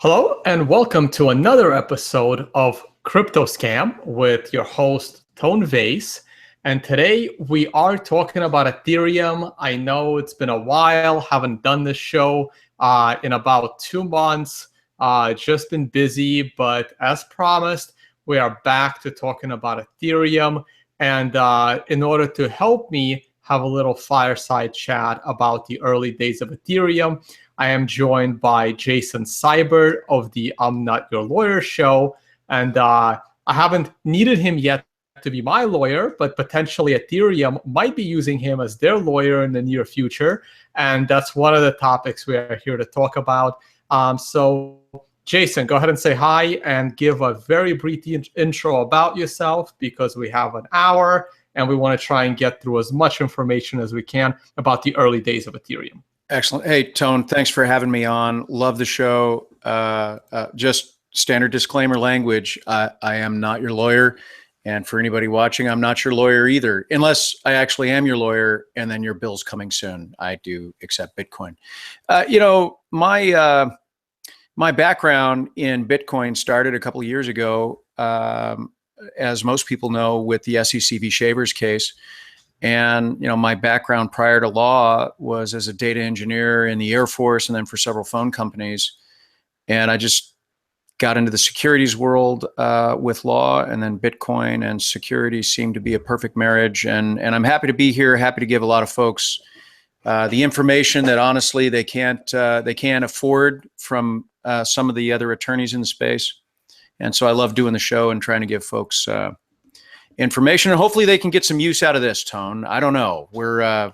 Hello and welcome to another episode of CryptoScam with your host Tone Vase. And today we are talking about Ethereum. I know it's been a while, haven't done this show in about 2 months. Just been busy, but as promised, we are back to talking about Ethereum. And in order to help me have a little fireside chat about the early days of Ethereum, I am joined by Jason Siebert of the I'm Not Your Lawyer show. And I haven't needed him yet to be my lawyer, but potentially Ethereum might be using him as their lawyer in the near future. And that's one of the topics we are here to talk about. So Jason, go ahead and say hi and give a very brief intro about yourself, because we have an hour and we want to try and get through as much information as we can about the early days of Ethereum. Excellent. Hey, Tone, thanks for having me on. Love the show. Just standard disclaimer language. I am not your lawyer. And for anybody watching, I'm not your lawyer either, unless I actually am your lawyer and then your bill's coming soon. I do accept Bitcoin. My background in Bitcoin started a couple of years ago, as most people know, with the SEC v. Shavers case. And, my background prior to law was as a data engineer in the Air Force and then for several phone companies. And I just got into the securities world with law, and then Bitcoin and security seemed to be a perfect marriage. And I'm happy to be here, happy to give a lot of folks the information that honestly they can't afford from some of the other attorneys in the space. And so I love doing the show and trying to give folks information, and hopefully they can get some use out of this, Tone. I don't know. We're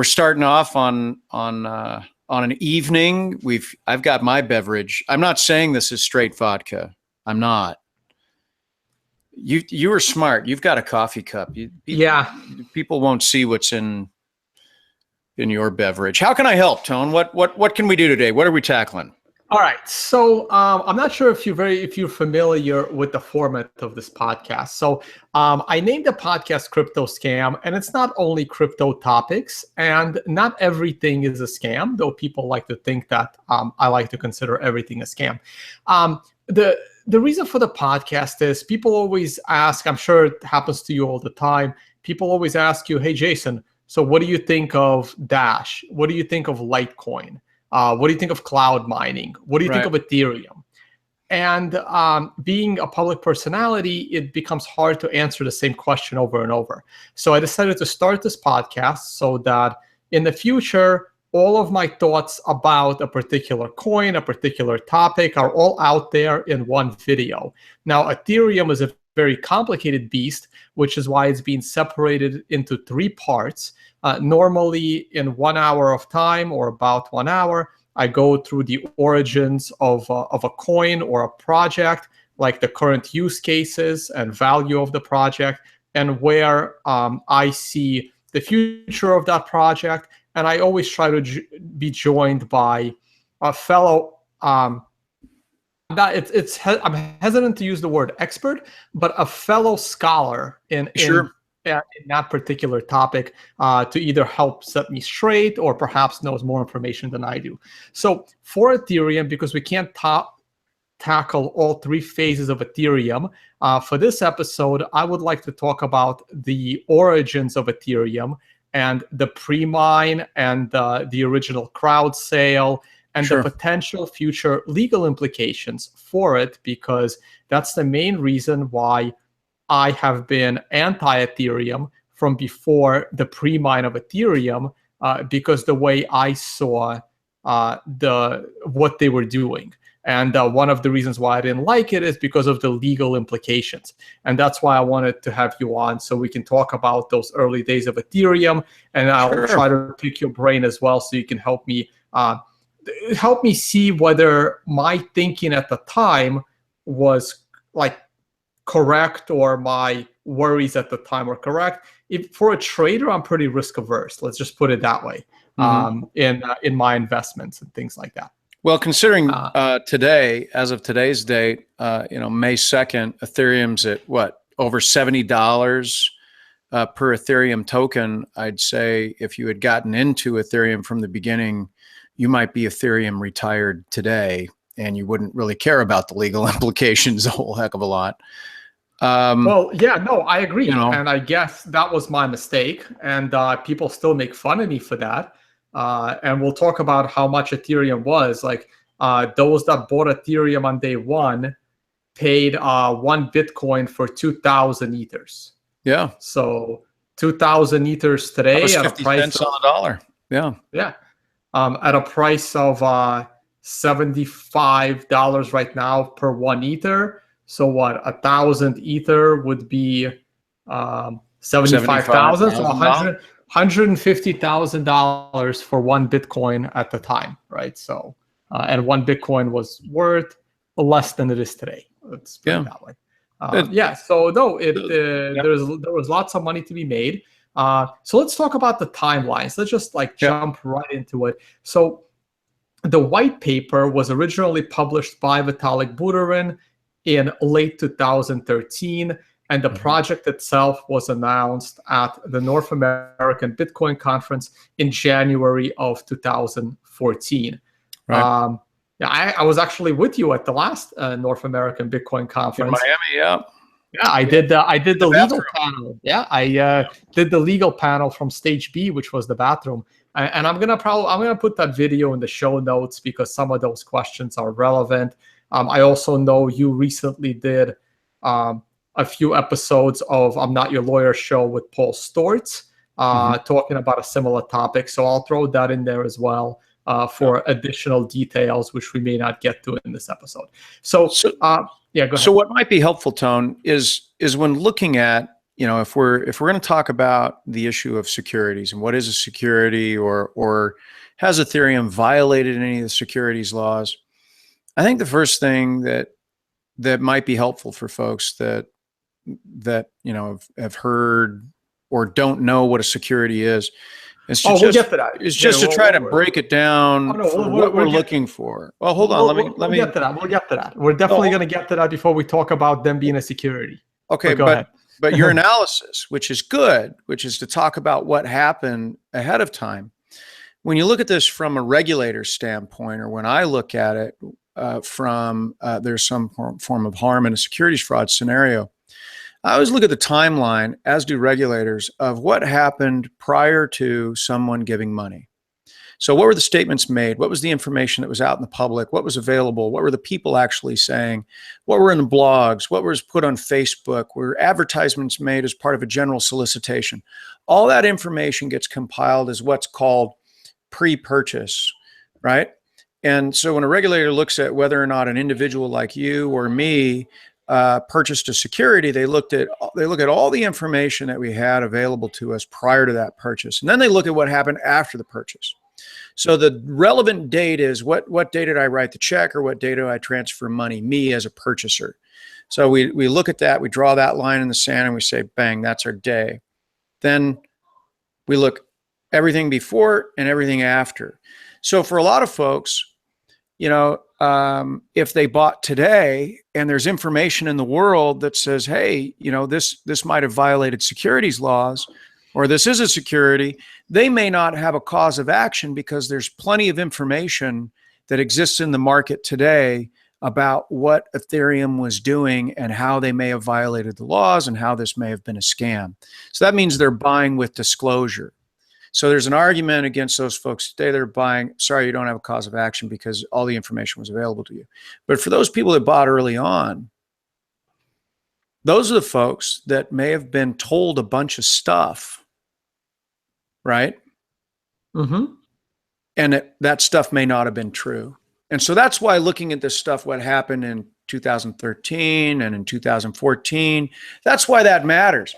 starting off on an evening. I've got my beverage. I'm not saying this is straight vodka. I'm not. You were smart. You've got a coffee cup. People won't see what's in your beverage. How can I help, Tone? What can we do today? What are we tackling? All right. So I'm not sure if you're familiar with the format of this podcast. So I named the podcast CryptoScam, and it's not only crypto topics, and not everything is a scam, though people like to think that. I like to consider everything a scam. The reason for the podcast is people always ask, I'm sure it happens to you all the time, people always ask you, hey, Jason, so what do you think of Dash? What do you think of Litecoin? What do you think of cloud mining? What do you think of Ethereum? And being a public personality, it becomes hard to answer the same question over and over. So I decided to start this podcast so that in the future, all of my thoughts about a particular coin, a particular topic are all out there in one video. Now, Ethereum is a very complicated beast, which is why it's being separated into 3 parts. Normally in 1 hour of time, or about 1 hour, I go through the origins of a coin or a project, like the current use cases and value of the project, and where I see the future of that project. And I always try to be joined by a fellow I'm hesitant to use the word expert, but a fellow scholar in that particular topic to either help set me straight or perhaps knows more information than I do. So for Ethereum, because we can't tackle all 3 phases of Ethereum, for this episode, I would like to talk about the origins of Ethereum and the pre-mine and the original crowd sale, and the potential future legal implications for it, because that's the main reason why I have been anti-Ethereum from before the pre-mine of Ethereum, because the way I saw what they were doing. And one of the reasons why I didn't like it is because of the legal implications. And that's why I wanted to have you on, so we can talk about those early days of Ethereum. And I'll try to pick your brain as well, so you can help me see whether my thinking at the time was correct, or my worries at the time were correct. If for a trader, I'm pretty risk averse. Let's just put it that way. In my investments and things like that. Well, considering today, as of today's date, May 2nd, Ethereum's at over $70 per Ethereum token. I'd say if you had gotten into Ethereum from the beginning, you might be Ethereum retired today, and you wouldn't really care about the legal implications a whole heck of a lot. Well, yeah, no, I agree. You know, And I guess that was my mistake. And people still make fun of me for that. And we'll talk about how much Ethereum was. Like those that bought Ethereum on day one paid 1 Bitcoin for 2,000 Ethers. yeah. So 2,000 Ethers That today was at a 50 price cents of, on the dollar. Yeah. yeah, at a price of $75 right now per 1 Ether. So what, 1,000 Ether would be 75,000. So $150,000 for 1 Bitcoin at the time, right? So and 1 Bitcoin was worth less than it is today. Let's put it that way. Yeah. So no, there was lots of money to be made. So let's talk about the timelines. Let's just jump right into it. So the white paper was originally published by Vitalik Buterin in late 2013, and the project itself was announced at the North American Bitcoin Conference in January of 2014. Right. Yeah, I was actually with you at the last North American Bitcoin Conference. In Miami, yeah. Yeah, I did the legal panel. Yeah, I did the legal panel from Stage B, which was the bathroom. And I'm gonna put that video in the show notes because some of those questions are relevant. I also know you recently did a few episodes of I'm Not Your Lawyer show with Paul Stortz, talking about a similar topic. So I'll throw that in there as well for additional details, which we may not get to in this episode. So yeah, go ahead. So what might be helpful, Tone, is when looking at, if we're going to talk about the issue of securities and what is a security, or has Ethereum violated any of the securities laws, I think the first thing that might be helpful for folks that have heard or don't know what a security is we'll get to that. Is just to try to break it down for what we're looking for. Well, hold on. Let me get to that. We'll get to that. We're definitely going to get to that before we talk about them being a security. Okay, go ahead. But your analysis, which is good, which is to talk about what happened ahead of time. When you look at this from a regulator standpoint, or when I look at it from there's some form of harm in a securities fraud scenario, I always look at the timeline, as do regulators, of what happened prior to someone giving money. So what were the statements made? What was the information that was out in the public? What was available? What were the people actually saying? What were in the blogs? What was put on Facebook? Were advertisements made as part of a general solicitation? All that information gets compiled as what's called pre-purchase, right? And so when a regulator looks at whether or not an individual like you or me purchased a security, they look at all the information that we had available to us prior to that purchase, and then they look at what happened after the purchase. So the relevant date is what day did I write the check, or what day did I transfer money, me as a purchaser. So we look at that, we draw that line in the sand, and we say, bang, that's our day. Then we look everything before and everything after. So for a lot of folks, if they bought today and there's information in the world that says, hey, this might have violated securities laws, or this is a security, they may not have a cause of action because there's plenty of information that exists in the market today about what Ethereum was doing and how they may have violated the laws and how this may have been a scam. So that means they're buying with disclosure. So there's an argument against those folks today. They're buying, sorry, you don't have a cause of action because all the information was available to you. But for those people that bought early on, those are the folks that may have been told a bunch of stuff, right? Mm-hmm. And that stuff may not have been true. And so that's why looking at this stuff, what happened in 2013 and in 2014, that's why that matters.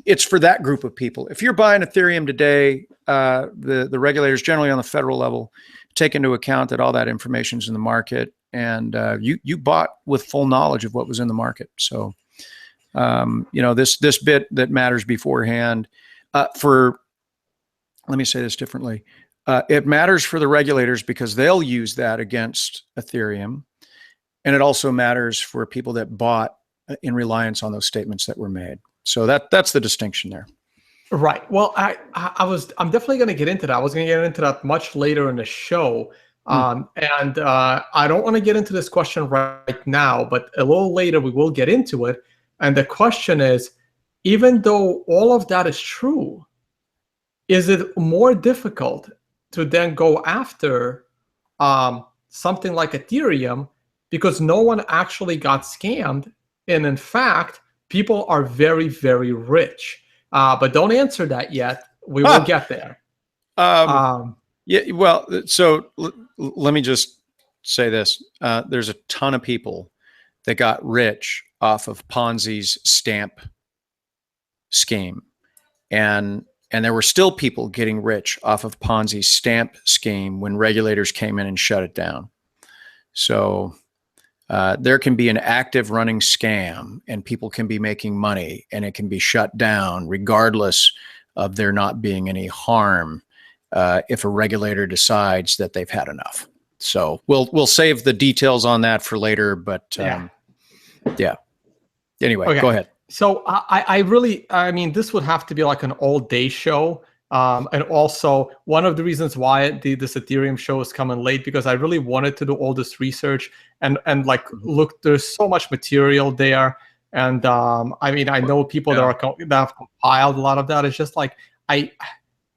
It's for that group of people. If you're buying Ethereum today, the regulators generally on the federal level take into account that all that information is in the market, and you bought with full knowledge of what was in the market. So, this bit that matters beforehand. Let me say this differently. It matters for the regulators because they'll use that against Ethereum, and it also matters for people that bought in reliance on those statements that were made. So that's the distinction there. Right. Well, I'm definitely going to get into that. I was going to get into that much later in the show. Hmm. And I don't want to get into this question right now, but a little later we will get into it. And the question is, even though all of that is true, is it more difficult to then go after something like Ethereum because no one actually got scammed? And in fact, people are very, very rich. But don't answer that yet. We will get there. Um, Um, yeah, well, so let me just say this. There's a ton of people that got rich off of Ponzi's stamp scheme. And there were still people getting rich off of Ponzi's stamp scheme when regulators came in and shut it down. So there can be an active running scam and people can be making money and it can be shut down regardless of there not being any harm if a regulator decides that they've had enough. So we'll save the details on that for later, but yeah. Anyway, okay. Go ahead. So I mean, this would have to be like an all-day show. And also, one of the reasons why this Ethereum show is coming late, because I really wanted to do all this research and like, look, there's so much material there. And I mean, I know people that have compiled a lot of that. It's just like,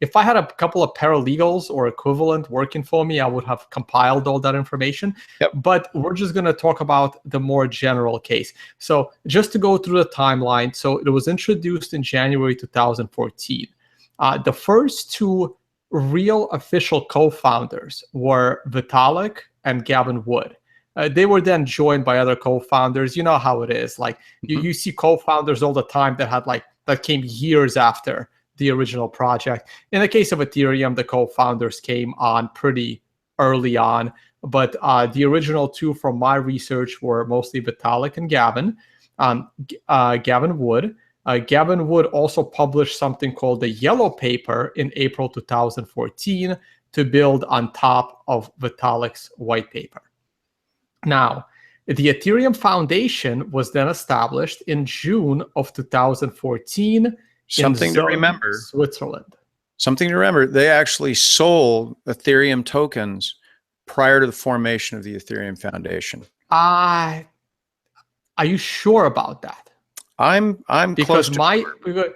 if I had a couple of paralegals or equivalent working for me, I would have compiled all that information. Yep. But we're just going to talk about the more general case. So just to go through the timeline. So it was introduced in January 2014. The first two real official co-founders were Vitalik and Gavin Wood. They were then joined by other co-founders. You know how it is. Like you see co-founders all the time that came years after the original project. In the case of Ethereum, the co-founders came on pretty early on, but the original two from my research were mostly Vitalik and Gavin. Gavin Wood. Gavin Wood also published something called the Yellow Paper in April 2014 to build on top of Vitalik's white paper. Now, the Ethereum Foundation was then established in June of 2014. Something to remember. Switzerland. Something to remember. They actually sold Ethereum tokens prior to the formation of the Ethereum Foundation. Are you sure about that? I'm because close to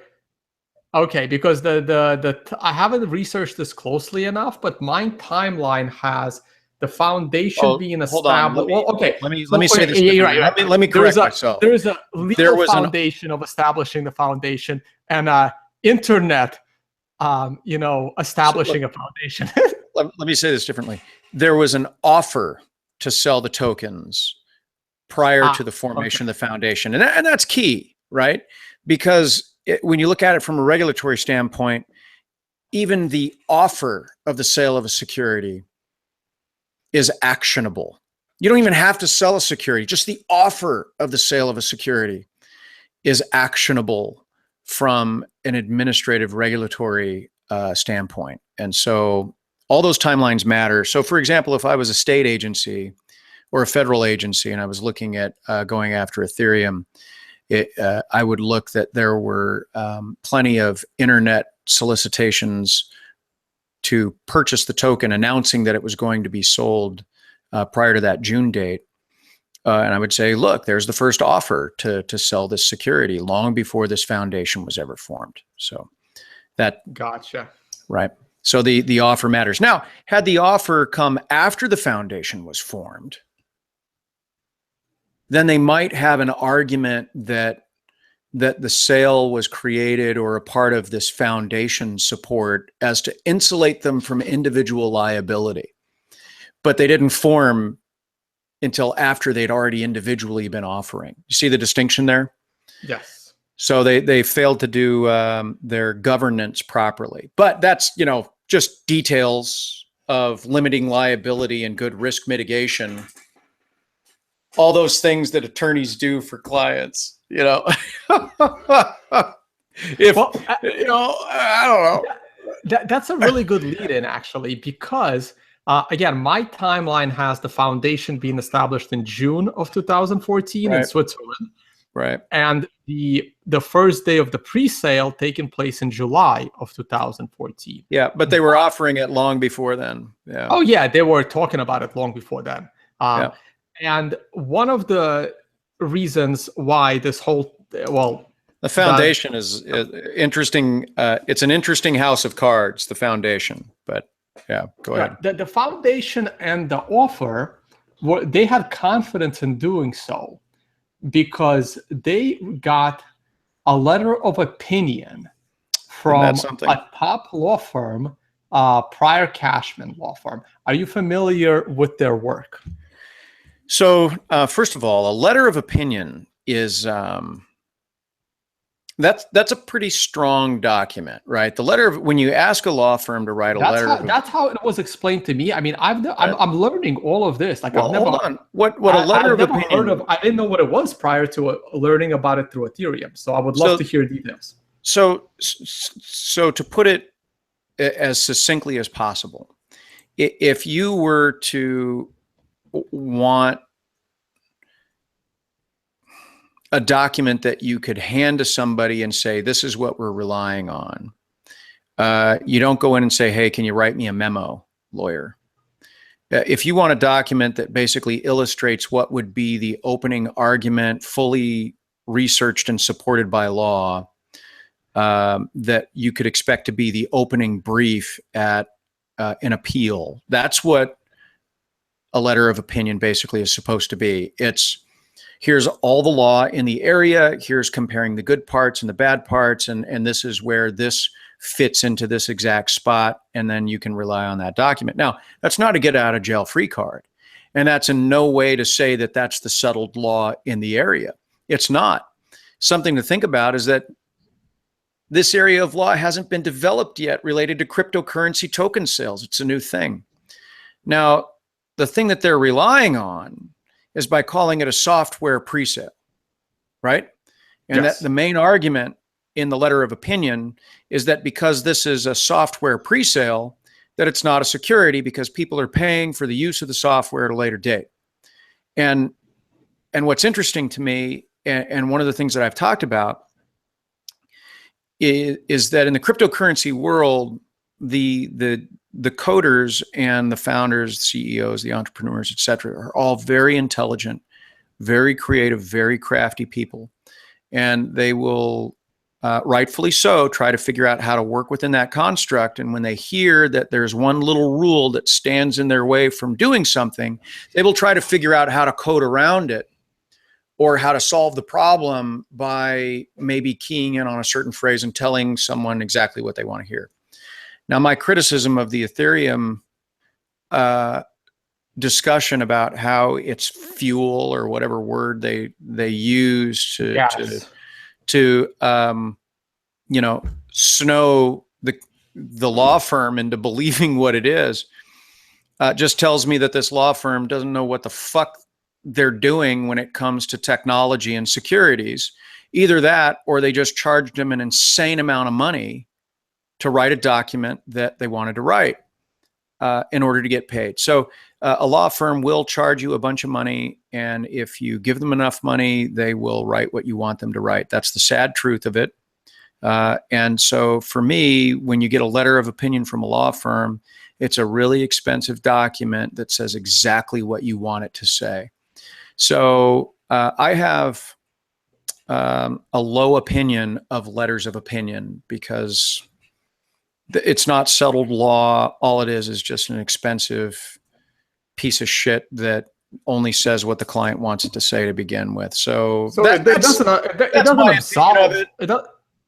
okay, because I haven't researched this closely enough, but my timeline has the foundation being established. Let me say this. Yeah, right. Let me correct myself. There is a legal foundation of establishing the foundation, and internet, establishing a foundation. let me say this differently. There was an offer to sell the tokens prior to the formation of the foundation, and that's key, right? Because when you look at it from a regulatory standpoint, even the offer of the sale of a security is actionable. You don't even have to sell a security. Just the offer of the sale of a security is actionable from an administrative regulatory standpoint. And so all those timelines matter. So for example, if I was a state agency or a federal agency and I was looking at going after Ethereum, I would look that there were plenty of internet solicitations to purchase the token, announcing that it was going to be sold prior to that June date. And I would say, look, there's the first offer to sell this security long before this foundation was ever formed. So that gotcha. Right. So the offer matters. Now, had the offer come after the foundation was formed, then they might have an argument that the sale was created or a part of this foundation support as to insulate them from individual liability. But they didn't form until after they'd already individually been offering. You see the distinction there? Yes. So they failed to do their governance properly. But that's, just details of limiting liability and good risk mitigation. All those things that attorneys do for clients, I don't know. That's a really good lead-in, actually, because again, my timeline has the foundation being established in June of 2014 in Switzerland. Right. And the first day of the pre-sale taking place in July of 2014. Yeah, but they were offering it long before then. Yeah. Oh yeah, they were talking about it long before then. Yeah. And one of the reasons why this whole, well, the foundation is interesting. It's an interesting house of cards, the foundation. But yeah, go ahead. The foundation and the offer, they had confidence in doing so because they got a letter of opinion from a top law firm, Prior Cashman law firm. Are you familiar with their work? So first of all, a letter of opinion is that's a pretty strong document, right? The letter of, when you ask a law firm to write a letter, that's how it was explained to me. I mean, I'm learning all of this. Like, well, hold on. What a letter of opinion? I didn't know what it was prior to learning about it through Ethereum. So I would love to hear details. So to put it as succinctly as possible, if you were to want a document that you could hand to somebody and say, this is what we're relying on. You don't go in and say, hey, can you write me a memo, lawyer? If you want a document that basically illustrates what would be the opening argument, fully researched and supported by law, that you could expect to be the opening brief at an appeal, that's what a letter of opinion basically is supposed to be. It's, here's all the law in the area, here's comparing the good parts and the bad parts, and this is where this fits into this exact spot, and then you can rely on that document. Now, that's not a get out of jail free card, and that's in no way to say that that's the settled law in the area. It's not. Something to think about is that this area of law hasn't been developed yet related to cryptocurrency token sales. It's a new thing. Now, the thing that they're relying on is by calling it a software presale, right? And yes, that the main argument in the letter of opinion is that because this is a software presale, that it's not a security because people are paying for the use of the software at a later date. And what's interesting to me, and one of the things that I've talked about, is that in the cryptocurrency world, the coders and the founders, the CEOs, the entrepreneurs, et cetera, are all very intelligent, very creative, very crafty people. And they will, rightfully so, try to figure out how to work within that construct. And when they hear that there's one little rule that stands in their way from doing something, they will try to figure out how to code around it or how to solve the problem by maybe keying in on a certain phrase and telling someone exactly what they want to hear. Now, my criticism of the Ethereum discussion about how it's fuel, or whatever word they use to you know, snow the law firm into believing what it is, just tells me that this law firm doesn't know what the fuck they're doing when it comes to technology and securities. Either that, or they just charged them an insane amount of money to write a document that they wanted to write in order to get paid. So a law firm will charge you a bunch of money, and if you give them enough money, they will write what you want them to write. That's the sad truth of it. And so for me, when you get a letter of opinion from a law firm, it's a really expensive document that says exactly what you want it to say. So I have a low opinion of letters of opinion because it's not settled law. All it is just an expensive piece of shit that only says what the client wants it to say to begin with. So it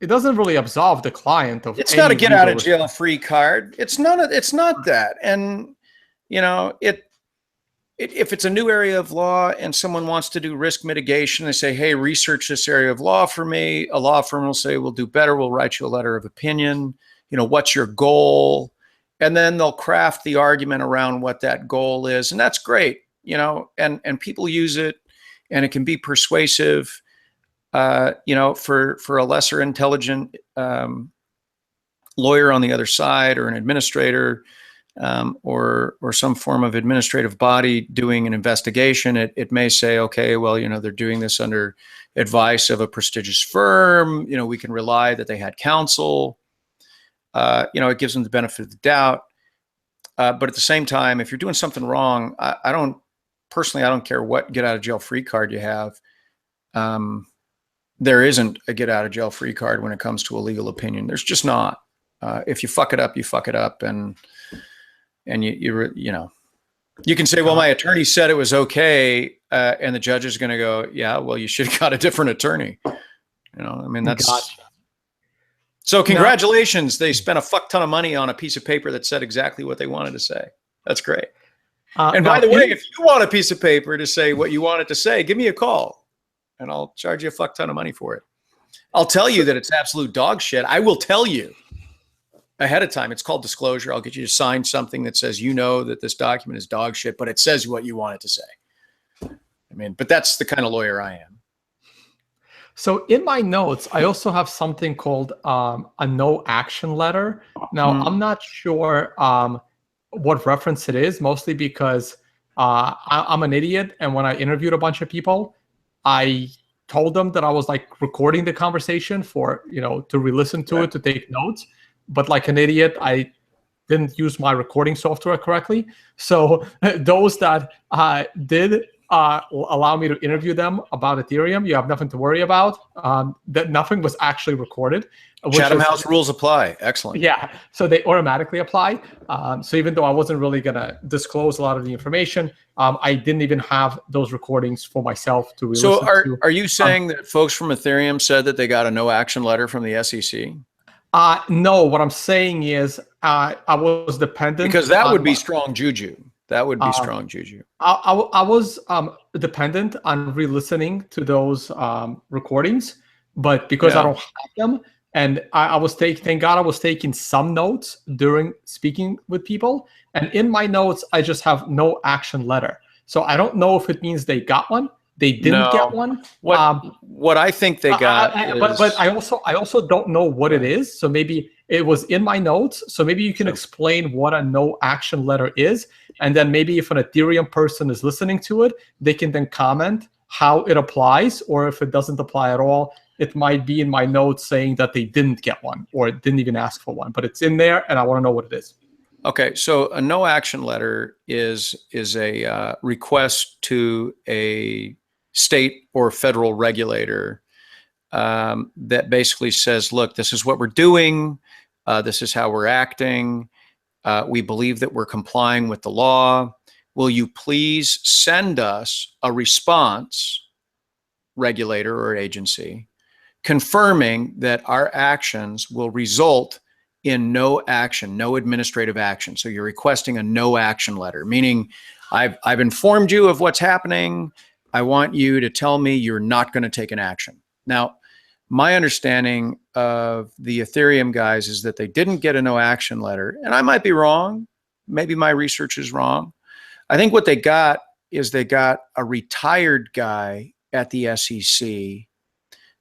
doesn't really absolve the client of. It's not a get out of jail free card. It's not that. And you know, if it's a new area of law and someone wants to do risk mitigation, they say, hey, research this area of law for me. A law firm will say, we'll do better. We'll write you a letter of opinion. You know, what's your goal? And then they'll craft the argument around what that goal is. And that's great, you know, and people use it, and it can be persuasive, you know, for a lesser intelligent lawyer on the other side, or an administrator. or some form of administrative body doing an investigation, it may say, okay, well, they're doing this under advice of a prestigious firm. We can rely that they had counsel. It gives them the benefit of the doubt. But at the same time, if you're doing something wrong, I don't care what get out of jail free card you have. There isn't a get out of jail free card when it comes to a legal opinion. There's just not. If you fuck it up, you fuck it up, and you can say, well, my attorney said it was okay, and the judge is going to go, yeah, well, you should have got a different attorney. That's. Gotcha. So congratulations, they spent a fuck ton of money on a piece of paper that said exactly what they wanted to say. That's great. And by the way, if you want a piece of paper to say what you want it to say, give me a call, and I'll charge you a fuck ton of money for it. I'll tell you that it's absolute dog shit. I will tell you ahead of time. It's called disclosure. I'll get you to sign something that says, that this document is dog shit, but it says what you want it to say. But that's the kind of lawyer I am. So in my notes, I also have something called a no action letter. Now, I'm not sure what reference it is, mostly because I'm an idiot. And when I interviewed a bunch of people, I told them that I was like recording the conversation for, to re-listen to it, to take notes. But like an idiot, I didn't use my recording software correctly. So those that did allow me to interview them about Ethereum, you have nothing to worry about. That nothing was actually recorded. Chatham House rules apply. Excellent. Yeah, so they automatically apply. So even though I wasn't really going to disclose a lot of the information, I didn't even have those recordings for myself to re-listen to. So are you saying that folks from Ethereum said that they got a no action letter from the SEC? No, what I'm saying is I was dependent. Because that would be strong juju. That would be strong juju. I was dependent on re-listening to those recordings, but because I don't have them, and thank God I was taking some notes during speaking with people, and in my notes I just have no action letter. So I don't know if it means they got one, they didn't get one. What I think they got, but I also don't know what it is. So maybe it was in my notes. So maybe you can explain what a no action letter is, and then maybe if an Ethereum person is listening to it, they can then comment how it applies, or if it doesn't apply at all, it might be in my notes saying that they didn't get one or didn't even ask for one, but it's in there, and I want to know what it is. Okay, so a no action letter is a request to a state or federal regulator that basically says, look, this is what we're doing. This is how we're acting. We believe that we're complying with the law. Will you please send us a response, regulator or agency, confirming that our actions will result in no action, no administrative action. So you're requesting a no action letter, meaning I've informed you of what's happening. I want you to tell me you're not going to take an action. Now, my understanding of the Ethereum guys is that they didn't get a no action letter, and I might be wrong. Maybe my research is wrong. I think what they got is they got a retired guy at the SEC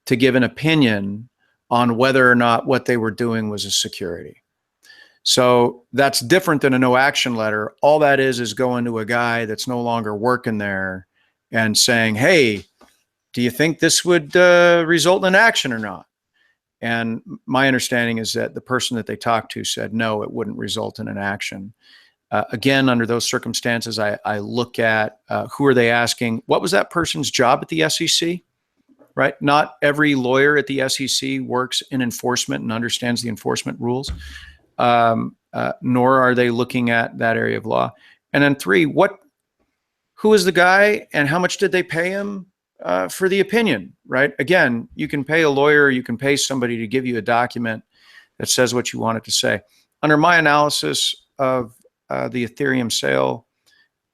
to give an opinion on whether or not what they were doing was a security. So that's different than a no action letter. All that is going to a guy that's no longer working there and saying, hey, do you think this would result in action or not? And my understanding is that the person that they talked to said, no, it wouldn't result in an action. Again, under those circumstances, I look at who are they asking? What was that person's job at the SEC? Right? Not every lawyer at the SEC works in enforcement and understands the enforcement rules, nor are they looking at that area of law. And then three, who is the guy and how much did they pay him for the opinion, right? Again, you can pay a lawyer, you can pay somebody to give you a document that says what you want it to say. Under my analysis of the Etherium sale,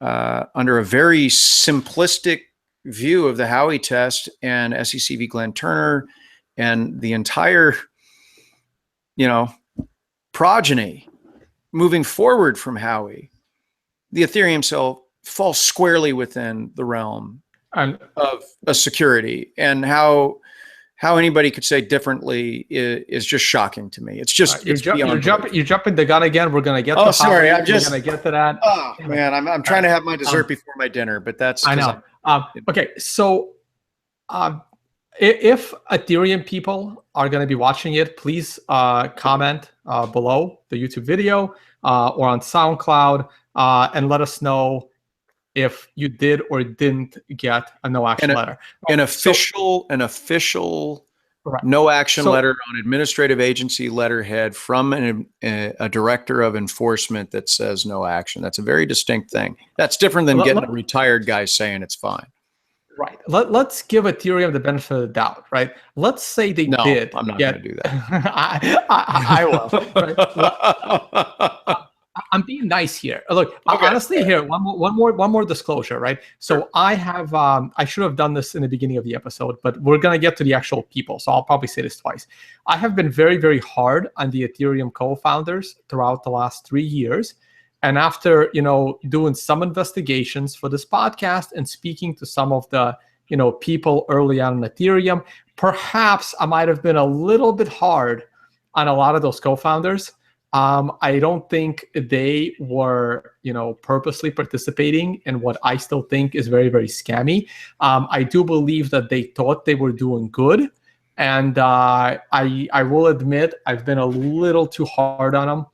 under a very simplistic view of the Howey test and SEC v. Glenn Turner and the entire, progeny moving forward from Howey, the Etherium sale falls squarely within the realm of a security, and how how anybody could say differently is just shocking to me. It's just you're jumping the gun again. We're gonna get. Oh, sorry, I'm just gonna get to that. Oh man, I'm trying to have my dessert before my dinner, but that's I know. Okay, so if Ethereum people are gonna be watching it, please comment below the YouTube video or on SoundCloud and let us know if you did or didn't get a no action letter. An official Correct. no action letter on administrative agency letterhead from a director of enforcement that says no action. That's a very distinct thing. That's different than getting a retired guy saying it's fine. Right. Let's give Ethereum the benefit of the doubt, right? Let's say they did. I'm not going to do that. I will. Right? I'm being nice here. Look, okay. Honestly, here one more disclosure, right? So I have I should have done this in the beginning of the episode, but we're gonna get to the actual people, so I'll probably say this twice. I have been very, very hard on the Ethereum co-founders throughout the last 3 years, and after doing some investigations for this podcast and speaking to some of the people early on in Ethereum, perhaps I might have been a little bit hard on a lot of those co-founders. I don't think they were, purposely participating in what I still think is very, very scammy. I do believe that they thought they were doing good. And I will admit I've been a little too hard on them.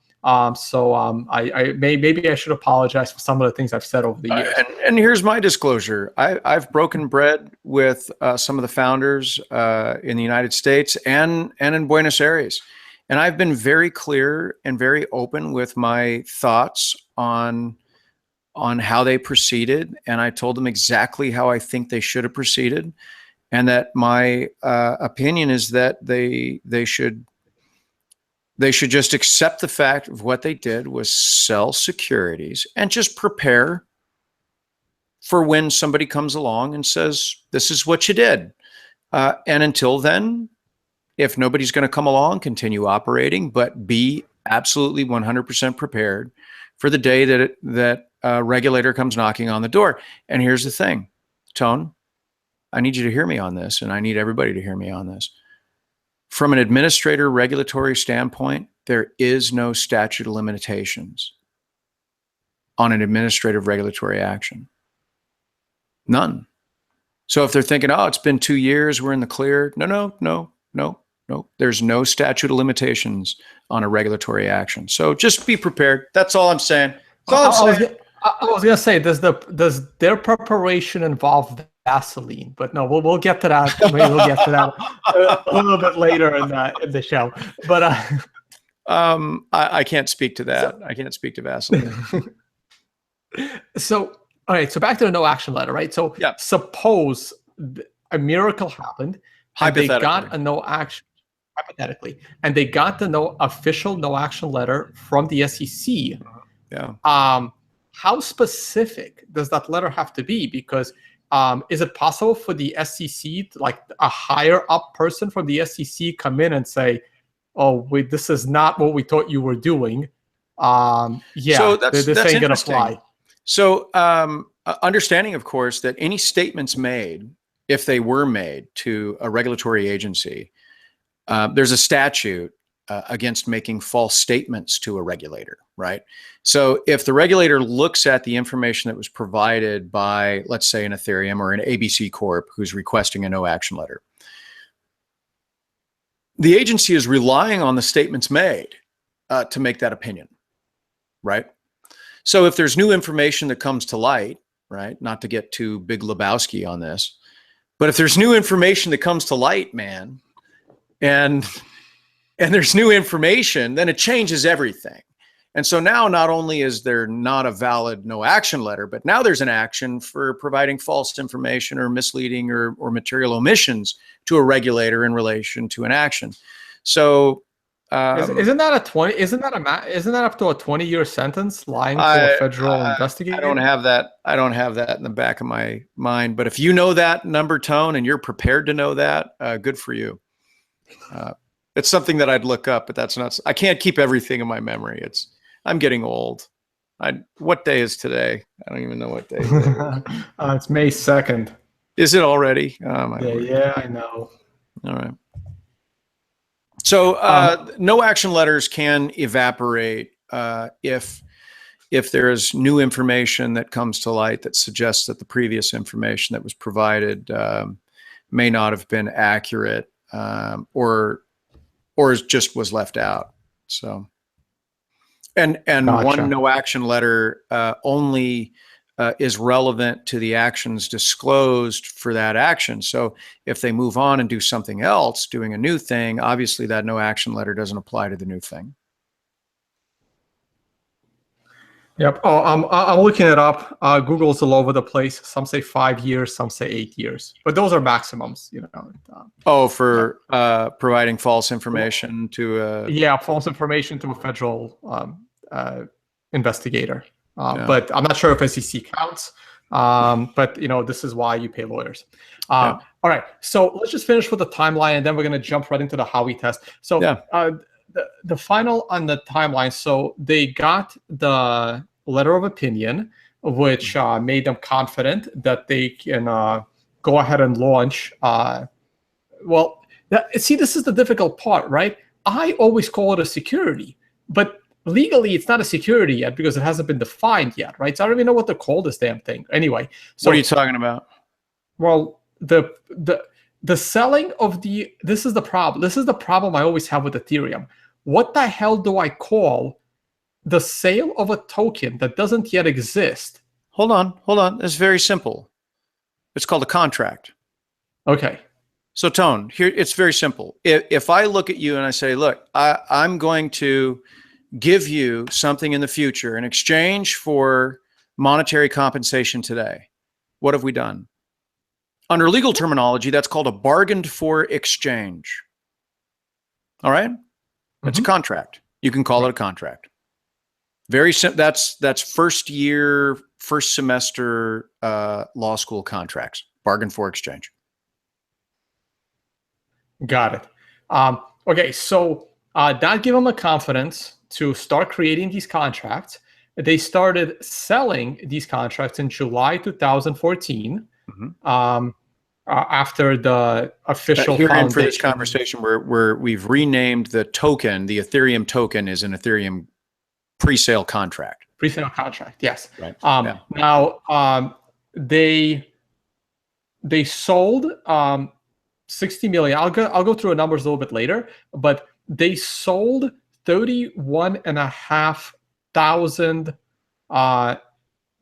Maybe I should apologize for some of the things I've said over the years. And here's my disclosure. I've broken bread with some of the founders in the United States and in Buenos Aires. And I've been very clear and very open with my thoughts on how they proceeded. And I told them exactly how I think they should have proceeded. And that my opinion is that they should just accept the fact of what they did was sell securities and just prepare for when somebody comes along and says, this is what you did. And until then, if nobody's going to come along, continue operating, but be absolutely 100% prepared for the day that a regulator comes knocking on the door. And here's the thing, Tone, I need you to hear me on this, and I need everybody to hear me on this. From an administrator regulatory standpoint, there is no statute of limitations on an administrative regulatory action. None. So if they're thinking, oh, it's been 2 years, we're in the clear. No. There's no statute of limitations on a regulatory action. So just be prepared. That's all I'm saying. I was gonna say, does their preparation involve Vaseline? But no, we'll get to that. Maybe we'll get to that a little bit later in the show. But I can't speak to that. I can't speak to Vaseline. So all right. So back to the no action letter, right? So suppose a miracle happened. And they got a no action, hypothetically, and they got the official no action letter from the SEC. Yeah. How specific does that letter have to be? Because is it possible for the SEC, like a higher up person from the SEC, come in and say, "Oh, wait, this is not what we thought you were doing"? So this ain't gonna fly. So understanding, of course, that any statements made, if they were made to a regulatory agency, there's a statute against making false statements to a regulator, right? So if the regulator looks at the information that was provided by, let's say, an Ethereum or an ABC Corp who's requesting a no action letter, the agency is relying on the statements made to make that opinion, right? So if there's new information that comes to light, right, not to get too Big Lebowski on this, but if there's new information that comes to light, man, and there's new information, then it changes everything. And so now not only is there not a valid no action letter, but now there's an action for providing false information or misleading or material omissions to a regulator in relation to an action. So isn't that up to a 20-year sentence, lying to a federal investigator? I don't have that in the back of my mind. But if you know that number, Tone, and you're prepared to know that, good for you. It's something that I'd look up, but that's not. I can't keep everything in my memory. I'm getting old. What day is today? I don't even know what day it is. It's May 2nd. Is it already? Yeah, I know. All right. So no action letters can evaporate if there is new information that comes to light that suggests that the previous information that was provided may not have been accurate, or just was left out. So, and Gotcha. one no action letter only is relevant to the actions disclosed for that action. So if they move on and do something else, doing a new thing, obviously that no action letter doesn't apply to the new thing. Yep. Oh, I'm looking it up. Google's all over the place. Some say 5 years, some say 8 years, but those are maximums, you know. For providing false information to false information to a federal investigator. But I'm not sure if SEC counts. But you know, this is why you pay lawyers. All right. So let's just finish with the timeline, and then we're going to jump right into the Howey test. So the final on the timeline. So they got the letter of opinion, which made them confident that they can go ahead and launch. See, this is the difficult part, right? I always call it a security, but legally it's not a security yet because it hasn't been defined yet, right? So I don't even know what to call this damn thing. Anyway, so what are you talking about? Well, the selling of this is the problem. This is the problem I always have with Ethereum. What the hell do I call the sale of a token that doesn't yet exist? Hold on. It's very simple. It's called a contract. Okay. So Tone, here it's very simple. If I look at you and I say, look, I'm going to give you something in the future in exchange for monetary compensation today, what have we done? Under legal terminology, that's called a bargained for exchange. All right? It's a contract. You can call it a contract. Very simple. That's first year, first semester law school contracts. Bargain for exchange. Got it. Okay, so that gave them the confidence to start creating these contracts. They started selling these contracts in July 2014. After the official foundation. For this conversation, where we've renamed the token, the Ethereum token is an Ethereum pre-sale contract. Pre-sale contract, yes. Right. Now they sold 60 million. I'll go through the numbers a little bit later, but they sold 31,500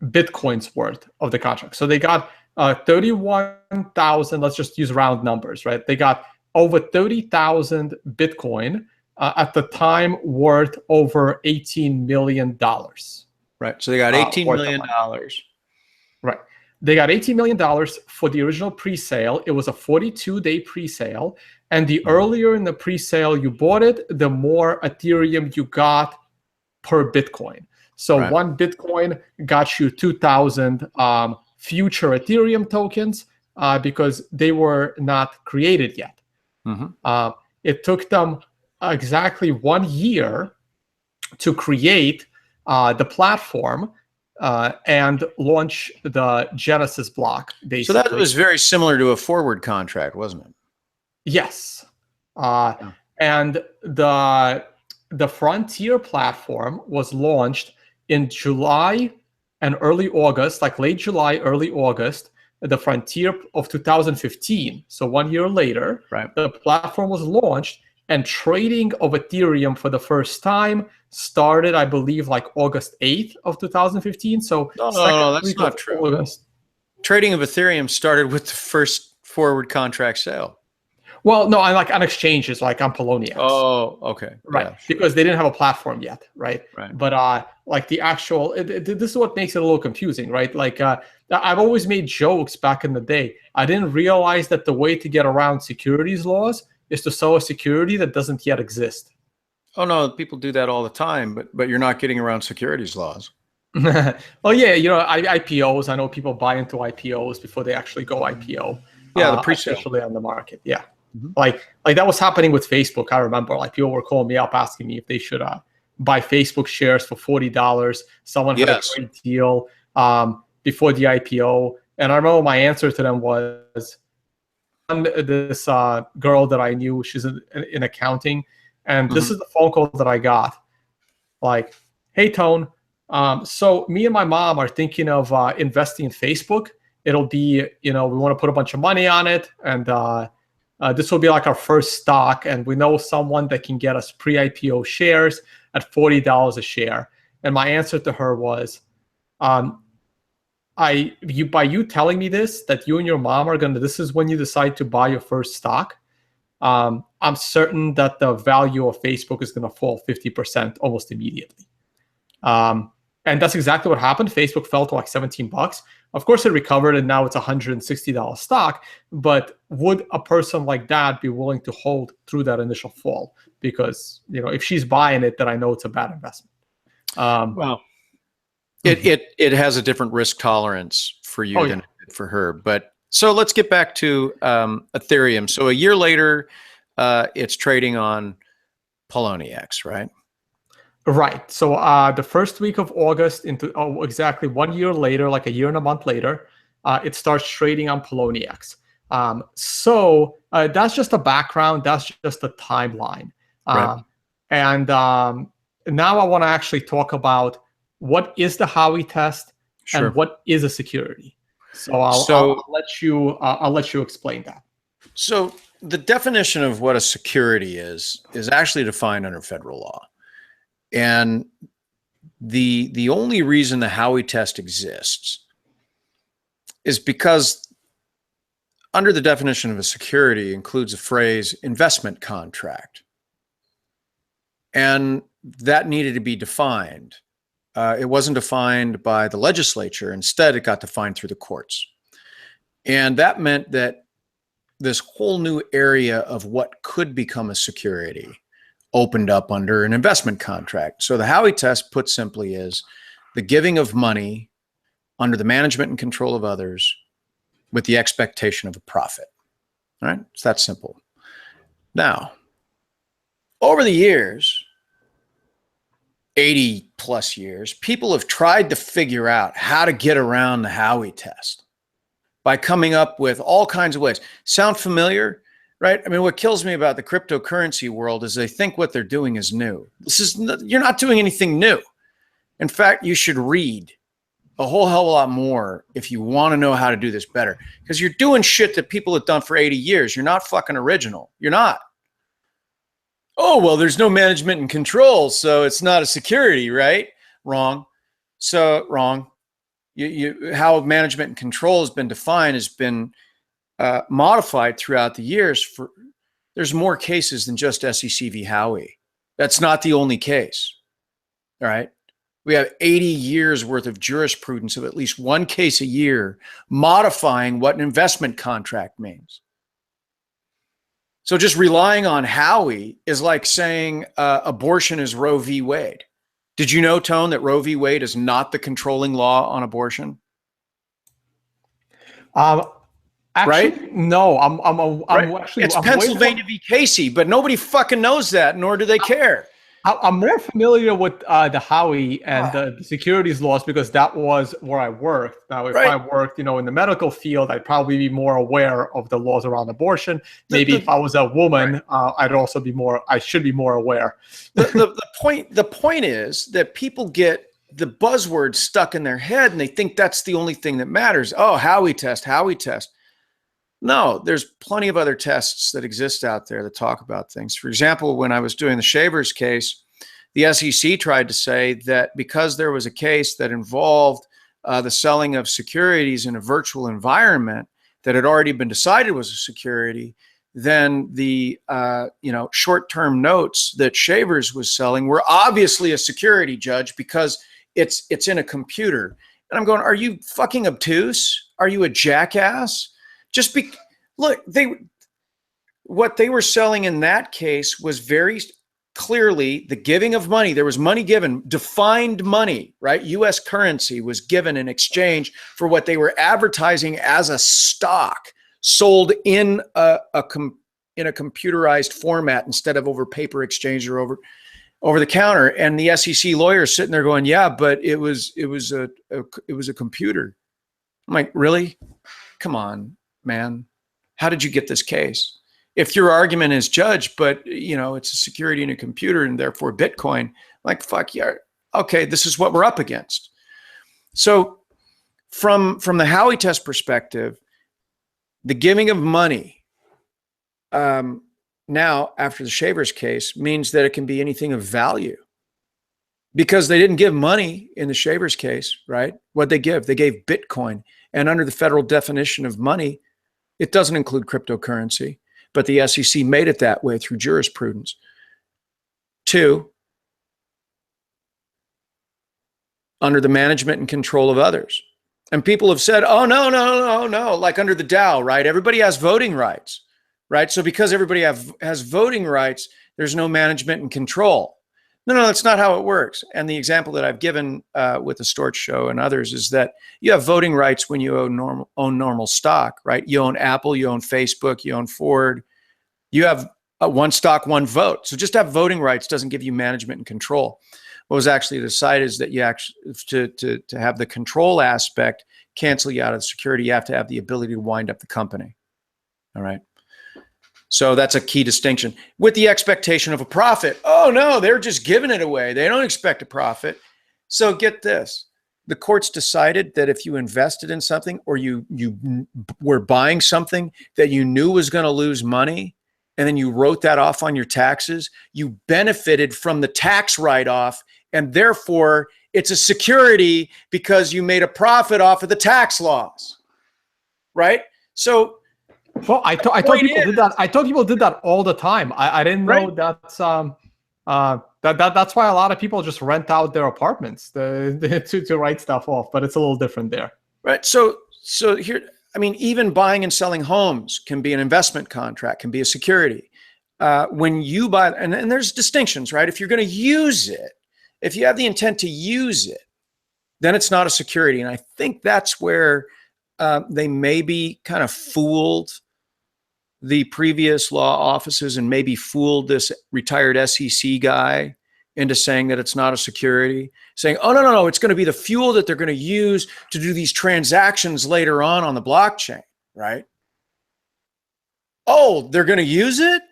Bitcoins worth of the contract. So they got 31,000, let's just use round numbers, right? They got over 30,000 Bitcoin at the time, worth over $18 million. Right. So they got $18 million. Right. They got $18 million for the original pre-sale. It was a 42-day pre-sale. And the earlier in the pre-sale you bought it, the more Ethereum you got per Bitcoin. So one Bitcoin got you 2,000 future Ethereum tokens because they were not created yet. It took them exactly 1 year to create the platform and launch the Genesis block, basically. So that was very similar to a forward contract, wasn't it? Yes. And the Frontier platform was launched in July and early August, like late July, early August, the Frontier of 2015. So 1 year later, the platform was launched, and trading of Ethereum for the first time started, I believe, like August 8th of 2015. So no, that's not true. August. Trading of Ethereum started with the first forward contract sale. Well, no, I like on exchanges, like on Poloniex. Oh, okay. Right, yeah, because they didn't have a platform yet, right? Right. But like the actual, this is what makes it a little confusing, right? Like I've always made jokes back in the day. I didn't realize that the way to get around securities laws is to sell a security that doesn't yet exist. Oh no, people do that all the time, but you're not getting around securities laws. Well, yeah, you know, IPOs. I know people buy into IPOs before they actually go IPO. Yeah, the pre-sale. Officially on the market. Yeah. Like that was happening with Facebook. I remember like people were calling me up asking me if they should buy Facebook shares for $40. Someone had a great deal before the IPO. And I remember my answer to them was, this girl that I knew. She's in accounting, and this is the phone call that I got. Like, hey, Tone. So me and my mom are thinking of investing in Facebook. It'll be, we want to put a bunch of money on it, and this will be like our first stock. And we know someone that can get us pre-IPO shares at $40 a share. And my answer to her was, by you telling me this, that you and your mom are this is when you decide to buy your first stock, I'm certain that the value of Facebook is going to fall 50% almost immediately. And that's exactly what happened. Facebook fell to like $17. Of course, it recovered, and now it's $160 stock. But would a person like that be willing to hold through that initial fall? Because if she's buying it, then I know it's a bad investment. Well, it has a different risk tolerance for you than for her. But so let's get back to Ethereum. So a year later, it's trading on Poloniex, right? Right. So the first week of August, exactly 1 year later, like a year and a month later, it starts trading on Poloniex. So that's just a background. That's just a timeline. Right. And now I want to actually talk about what is the Howey test and what is a security. So I'll let you explain that. So the definition of what a security is actually defined under federal law. And the only reason the Howey test exists is because under the definition of a security includes a phrase investment contract. And that needed to be defined. It wasn't defined by the legislature. Instead, it got defined through the courts. And that meant that this whole new area of what could become a security opened up under an investment contract. So the Howey test, put simply, is the giving of money under the management and control of others with the expectation of a profit. All right? It's that simple. Now, over the years, 80 plus years, people have tried to figure out how to get around the Howey test by coming up with all kinds of ways. Sound familiar? Right? I mean, what kills me about the cryptocurrency world is they think what they're doing is new. You're not doing anything new. In fact, you should read a whole hell of a lot more if you want to know how to do this better, because you're doing shit that people have done for 80 years. You're not fucking original. You're not. Oh, well, there's no management and control, so it's not a security, right? Wrong. So wrong. How management and control has been defined has been modified throughout the years. There's more cases than just SEC v. Howey. That's not the only case. All right. We have 80 years worth of jurisprudence of at least one case a year modifying what an investment contract means. So just relying on Howey is like saying abortion is Roe v. Wade. Did you know, Tone, that Roe v. Wade is not the controlling law on abortion? Actually, right? No, I'm actually. It's Pennsylvania v. Casey, but nobody fucking knows that, nor do they care. I'm more familiar with the Howey and the securities laws because that was where I worked. Now, if I worked, in the medical field, I'd probably be more aware of the laws around abortion. Maybe if I was a woman, I should be more aware. The point is that people get the buzzword stuck in their head and they think that's the only thing that matters. Oh, Howey test. No, there's plenty of other tests that exist out there that talk about things. For example, when I was doing the Shavers case, the SEC tried to say that because there was a case that involved the selling of securities in a virtual environment that had already been decided was a security, then the short-term notes that Shavers was selling were obviously a security, Judge, because it's in a computer. And I'm going, are you fucking obtuse? Are you a jackass? What they were selling in that case was very clearly the giving of money. There was money given, defined money, right? U.S. currency was given in exchange for what they were advertising as a stock sold in a computerized format instead of over paper exchange or over the counter. And the SEC lawyers sitting there going, yeah, but it was a computer. I'm like, really? Come on, man. How did you get this case? If your argument is, Judge, but it's a security in a computer and therefore Bitcoin, like, fuck yeah, okay, this is what we're up against. So from the Howey Test perspective, the giving of money now after the Shavers case means that it can be anything of value, because they didn't give money in the Shavers case, right? What'd they give? They gave Bitcoin. And under the federal definition of money, it doesn't include cryptocurrency, but the SEC made it that way through jurisprudence. 2, under the management and control of others. And people have said, oh, no, like under the Dow, right? Everybody has voting rights, right? So because everybody has voting rights, there's no management and control. No, that's not how it works. And the example that I've given with the Storch Show and others is that you have voting rights when you own normal stock, right? You own Apple, you own Facebook, you own Ford. You have one stock, one vote. So just to have voting rights doesn't give you management and control. What was actually decided is that you actually, to have the control aspect cancel you out of the security, you have to have the ability to wind up the company. All right. So that's a key distinction. With the expectation of a profit. Oh no, they're just giving it away. They don't expect a profit. So get this. The courts decided that if you invested in something or you were buying something that you knew was going to lose money, and then you wrote that off on your taxes, you benefited from the tax write-off, and therefore it's a security because you made a profit off of the tax laws, right? So, well, I thought people did that. I thought people did that all the time. I didn't know that's that's why a lot of people just rent out their apartments to write stuff off. But it's a little different there, right? So here, I mean, even buying and selling homes can be an investment contract, can be a security. When you buy, and there's distinctions, right? If you're going to use it, if you have the intent to use it, then it's not a security. And I think that's where they maybe kind of fooled the previous law offices and maybe fooled this retired SEC guy into saying that it's not a security, saying, oh, no, it's going to be the fuel that they're going to use to do these transactions later on the blockchain, right? Oh, they're going to use it?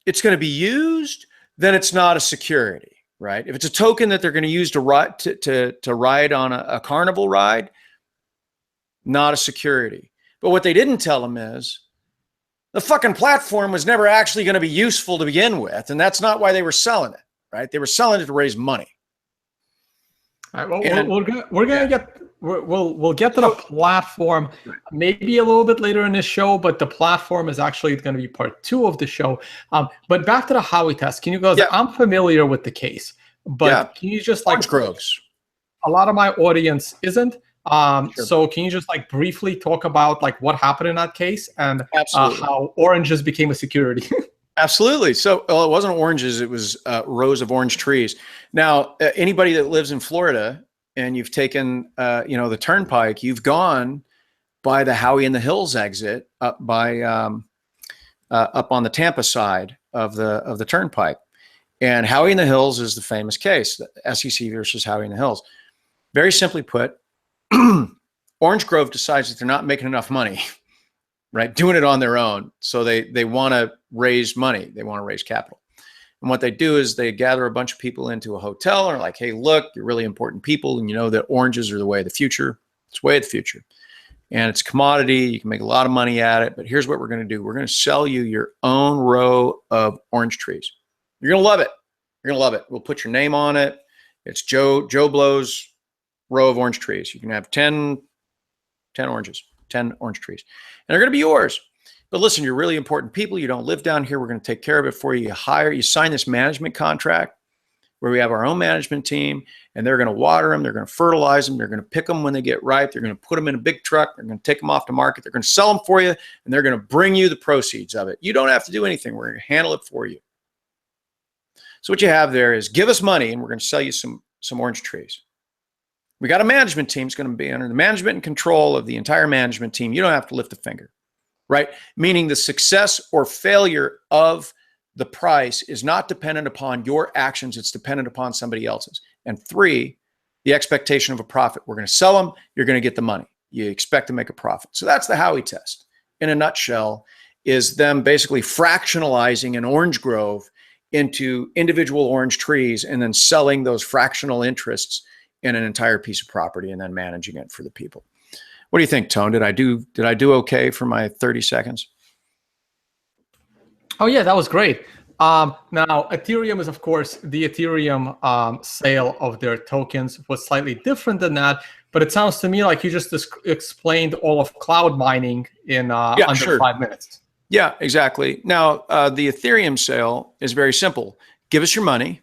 It's going to be used? Then it's not a security, right? If it's a token that they're going to use to ride on a carnival ride, not a security. But what they didn't tell them is the fucking platform was never actually going to be useful to begin with, and that's not why they were selling it. Right? They were selling it to raise money. All right. Well, we'll get to the platform maybe a little bit later in this show, but the platform is actually going to be part 2 of the show. But back to the Howey Test. Can you go? Yeah. I'm familiar with the case, but can you just Orange Groves? A lot of my audience isn't. Sure. So can you just briefly talk about what happened in that case and how oranges became a security? Absolutely. So it wasn't oranges, it was rows of orange trees. Now, anybody that lives in Florida and you've taken, the turnpike, you've gone by the Howey in the Hills exit up by up on the Tampa side of the turnpike. And Howey in the Hills is the famous case, the SEC versus Howey in the Hills. Very simply put, Orange Grove decides that they're not making enough money, right? Doing it on their own. So they want to raise money. They want to raise capital. And what they do is they gather a bunch of people into a hotel and are like, hey, look, you're really important people. And you know that oranges are the way of the future. It's the way of the future. And it's a commodity. You can make a lot of money at it. But here's what we're going to do. We're going to sell you your own row of orange trees. You're going to love it. You're going to love it. We'll put your name on it. It's Joe Blow's row of orange trees. You can have 10 oranges, 10 orange trees. And they're going to be yours. But listen, you're really important people. You don't live down here. We're going to take care of it for you. You sign this management contract where we have our own management team, and they're going to water them. They're going to fertilize them. They're going to pick them when they get ripe. They're going to put them in a big truck. They're going to take them off the market. They're going to sell them for you, and they're going to bring you the proceeds of it. You don't have to do anything. We're going to handle it for you. So what you have there is give us money, and we're going to sell you some orange trees. We got a management team. It's going to be under the management and control of the entire management team. You don't have to lift a finger, right? Meaning the success or failure of the price is not dependent upon your actions. It's dependent upon somebody else's. And 3, the expectation of a profit. We're going to sell them. You're going to get the money. You expect to make a profit. So that's the Howey test in a nutshell. is them basically fractionalizing an orange grove into individual orange trees and then selling those fractional interests in an entire piece of property and then managing it for the people. What do you think, Tone? Did I do okay for my 30 seconds? Oh yeah, that was great. Now Ethereum is, of course, the Ethereum sale of their tokens was slightly different than that, but it sounds to me like you just explained all of cloud mining in under 5 minutes. Yeah, exactly. Now, the Ethereum sale is very simple. Give us your money,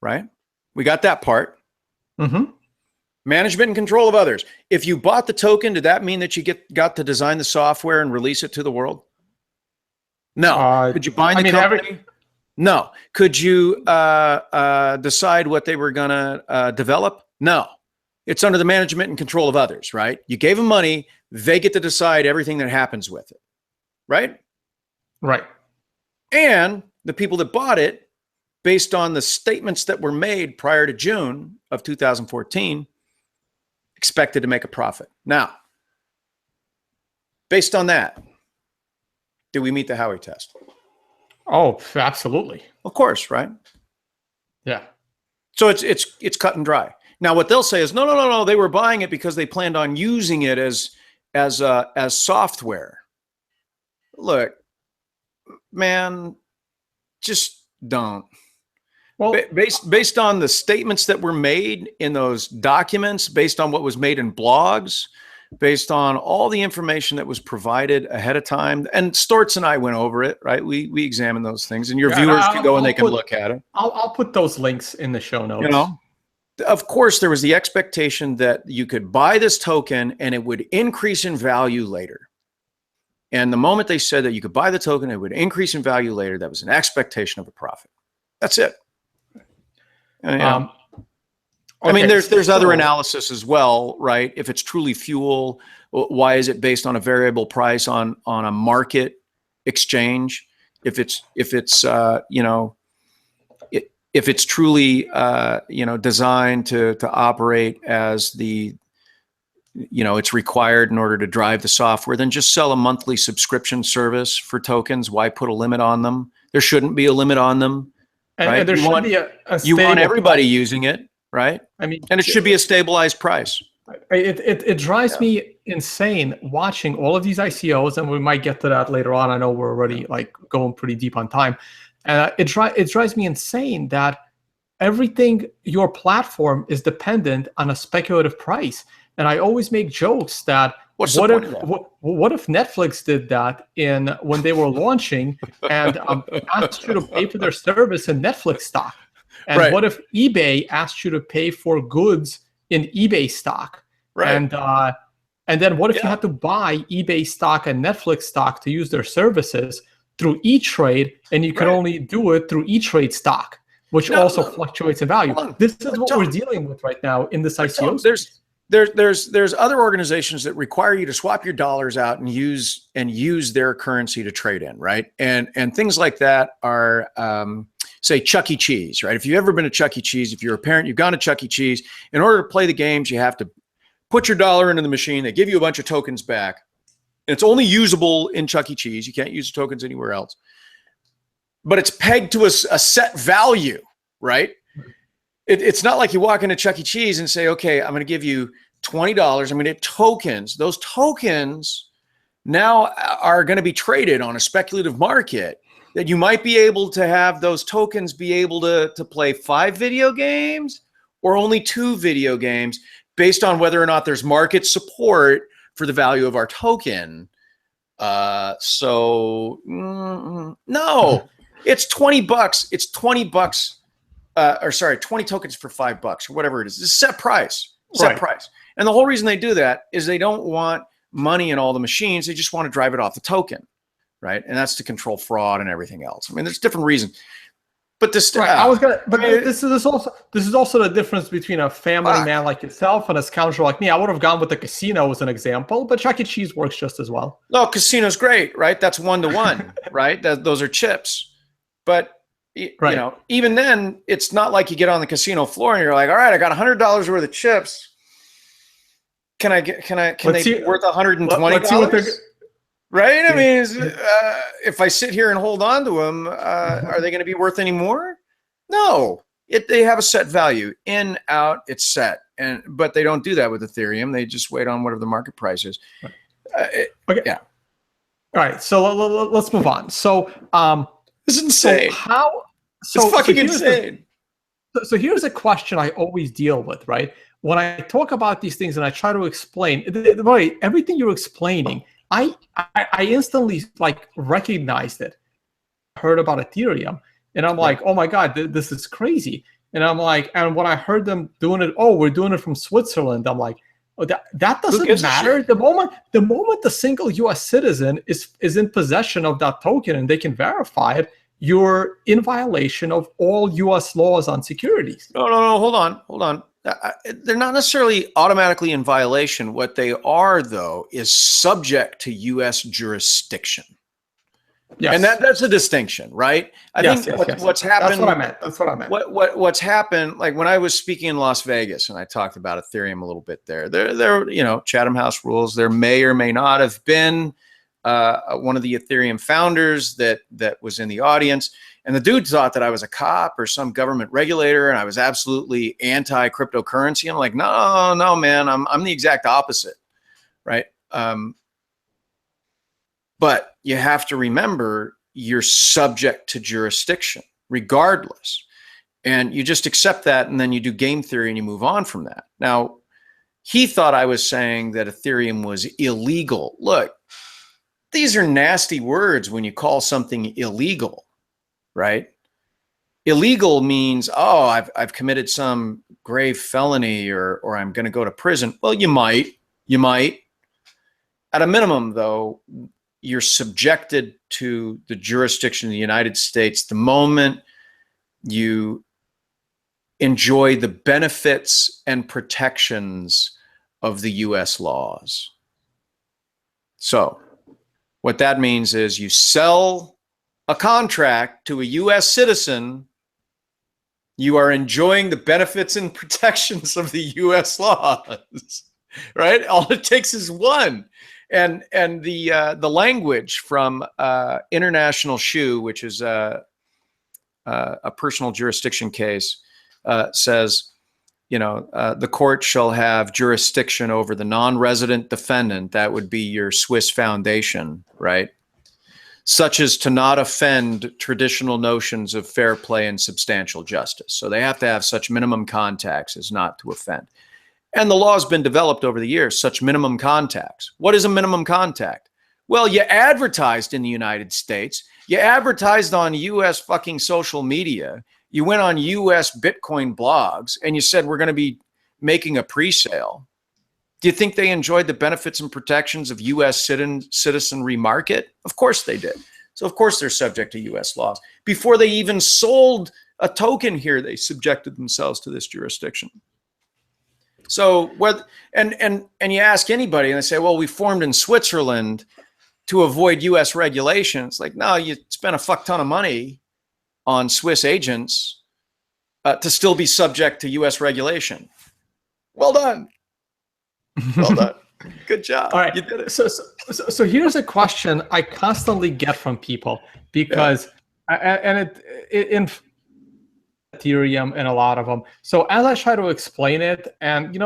right? We got that part. Mm-hmm. Management and control of others. If you bought the token, did that mean that you got to design the software and release it to the world? No. Could you bind the company? No. Could you decide what they were going to develop? No. It's under the management and control of others, right? You gave them money. They get to decide everything that happens with it, right? Right. And the people that bought it, based on the statements that were made prior to June of 2014, expected to make a profit. Now, based on that, do we meet the Howey test? Oh, absolutely. Of course, right? Yeah. So it's cut and dry. Now, what they'll say is, no, they were buying it because they planned on using it as software. Look, man, just don't. Well, based on the statements that were made in those documents, based on what was made in blogs, based on all the information that was provided ahead of time, and Stortz and I went over it, right? We examined those things, and your viewers can go and they can look at it. I'll put those links in the show notes. You know, of course, there was the expectation that you could buy this token and it would increase in value later. And the moment they said that you could buy the token, it would increase in value later, that was an expectation of a profit. That's it. I mean, there's other analysis as well, right? If it's truly fuel, why is it based on a variable price on a market exchange? If it's truly designed to operate as the it's required in order to drive the software, then just sell a monthly subscription service for tokens. Why put a limit on them? There shouldn't be a limit on them. Right? And there should be you want everybody using it, right? I mean, and it should be a stabilized price. It drives me insane watching all of these ICOs, and we might get to that later on. I know we're already going pretty deep on time. It drives me insane that everything, your platform is dependent on a speculative price. And I always make jokes that what if Netflix did that when they were launching and asked you to pay for their service in Netflix stock? And what if eBay asked you to pay for goods in eBay stock? Right. And then what if you had to buy eBay stock and Netflix stock to use their services through E-Trade, and you can only do it through E-Trade stock, which also fluctuates in value? This is what we're dealing with right now in this ICO. There's other organizations that require you to swap your dollars out and use their currency to trade in, right? And things like that are, say, Chuck E. Cheese, right? If you've ever been to Chuck E. Cheese, if you're a parent, you've gone to Chuck E. Cheese. In order to play the games, you have to put your dollar into the machine. They give you a bunch of tokens back. It's only usable in Chuck E. Cheese. You can't use the tokens anywhere else. But it's pegged to a set value, right? It's not like you walk into Chuck E. Cheese and say, okay, I'm going to give you $20. I'm going to get tokens. Those tokens now are going to be traded on a speculative market, that you might be able to have those tokens be able to play 5 video games or only 2 video games based on whether or not there's market support for the value of our token. No, it's $20. It's $20. 20 tokens for $5 or whatever it is. It's a set price. Price. And the whole reason they do that is they don't want money in all the machines. They just want to drive it off the token, right? And that's to control fraud and everything else. I mean, there's different reasons. But this, this is also the difference between a family man like yourself and a scoundrel like me. I would have gone with the casino as an example, but Chuck E. Cheese works just as well. No, casino's great, right? That's 1-to-1, right? Those are chips, but. Even then, it's not like you get on the casino floor and you're like, all right, I got $100 worth of chips. Can they be worth $120? right? I Yeah. mean, if I sit here and hold on to them, are they going to be worth any more? No. They have a set value. In, out, it's set. But they don't do that with Ethereum. They just wait on whatever the market price is. Okay. Yeah. All right. So let's move on. So this is insane. So it's fucking insane. So here's a question I always deal with, right? When I talk about these things and I try to explain, right, everything you're explaining, I instantly like recognized it. Heard about Ethereum, and I'm like, oh my God, this is crazy. And I'm like, and when I heard them doing it, oh, we're doing it from Switzerland, I'm like, oh, that doesn't matter. The moment the single U.S. citizen is in possession of that token and they can verify it, you're in violation of all U.S. laws on securities. No, hold on. They're not necessarily automatically in violation. What they are, though, is subject to U.S. jurisdiction. Yes. And that's a distinction, right? I think what's happened. That's what I meant. What's happened, like when I was speaking in Las Vegas and I talked about Ethereum a little bit there, Chatham House rules. There may or may not have been one of the Ethereum founders that was in the audience. And the dude thought that I was a cop or some government regulator and I was absolutely anti-cryptocurrency. I'm like, no, man, I'm the exact opposite, right? But you have to remember you're subject to jurisdiction regardless. And you just accept that and then you do game theory and you move on from that. Now, he thought I was saying that Ethereum was illegal. Look, these are nasty words when you call something illegal, right? Illegal means, oh, I've committed some grave felony or I'm going to go to prison. Well, you might. At a minimum, though, you're subjected to the jurisdiction of the United States the moment you enjoy the benefits and protections of the U.S. laws. So what that means is you sell a contract to a U.S. citizen, you are enjoying the benefits and protections of the U.S. laws, right? All it takes is one. And the language from International Shoe, which is a personal jurisdiction case, says, the court shall have jurisdiction over the non-resident defendant. That would be your Swiss foundation, right? Such as to not offend traditional notions of fair play and substantial justice. So they have to have such minimum contacts as not to offend. And the law has been developed over the years, such minimum contacts. What is a minimum contact? Well, you advertised in the United States. You advertised on U.S. fucking social media. You went on U.S. Bitcoin blogs and you said, we're going to be making a pre-sale. Do you think they enjoyed the benefits and protections of U.S. citizenry market? Of course they did. So of course they're subject to U.S. laws. Before they even sold a token here, they subjected themselves to this jurisdiction. So and you ask anybody and they say, well, we formed in Switzerland to avoid U.S. regulations. Like, no, you spent a fuck ton of money on Swiss agents to still be subject to U.S. regulation. Well done. Well done. Good job. All right. You did it. So here's a question I constantly get from people because, in Ethereum and a lot of them. So as I try to explain it, and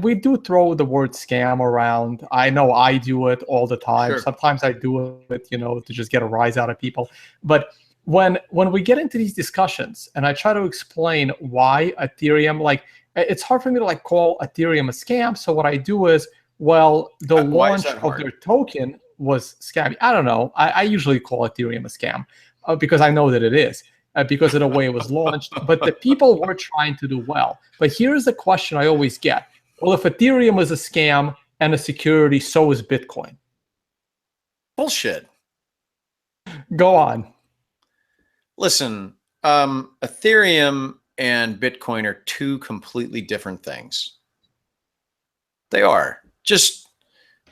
we do throw the word scam around. I know I do it all the time. Sure. Sometimes I do it, to just get a rise out of people. But when we get into these discussions and I try to explain why Ethereum, like, it's hard for me to call Ethereum a scam. So what I do is, well, the launch of their token was scammy. I don't know. I usually call Ethereum a scam because I know that it is. Because of the way it was launched, but the people were trying to do well. But here's the question I always get. Well, if Ethereum is a scam and a security, so is Bitcoin. Bullshit. Go on. Listen, Ethereum and Bitcoin are two completely different things. They are.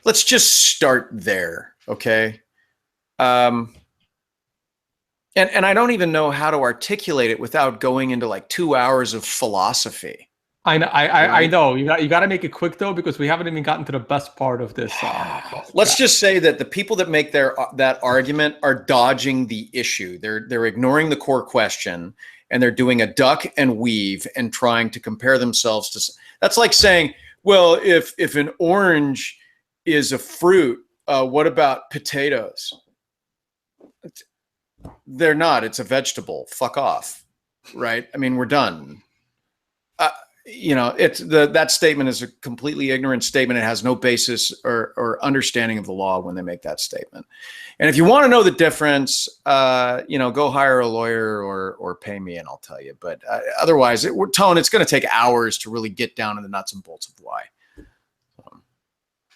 Let's just start there, okay? And I don't even know how to articulate it without going into 2 hours of philosophy. I know. I Right? know. You got to make it quick though, because we haven't even gotten to the best part of this. Let's just say that the people that make that argument are dodging the issue. They're ignoring the core question, and they're doing a duck and weave and trying to compare themselves to. That's like saying, well, if an orange is a fruit, what about potatoes? They're not. It's a vegetable. Fuck off. Right? I mean, we're done. You know, that statement is a completely ignorant statement. It has no basis or understanding of the law when they make that statement. And if you want to know the difference, you know, go hire a lawyer or pay me and I'll tell you. But otherwise, Tone, it's going to take hours to really get down to the nuts and bolts of why.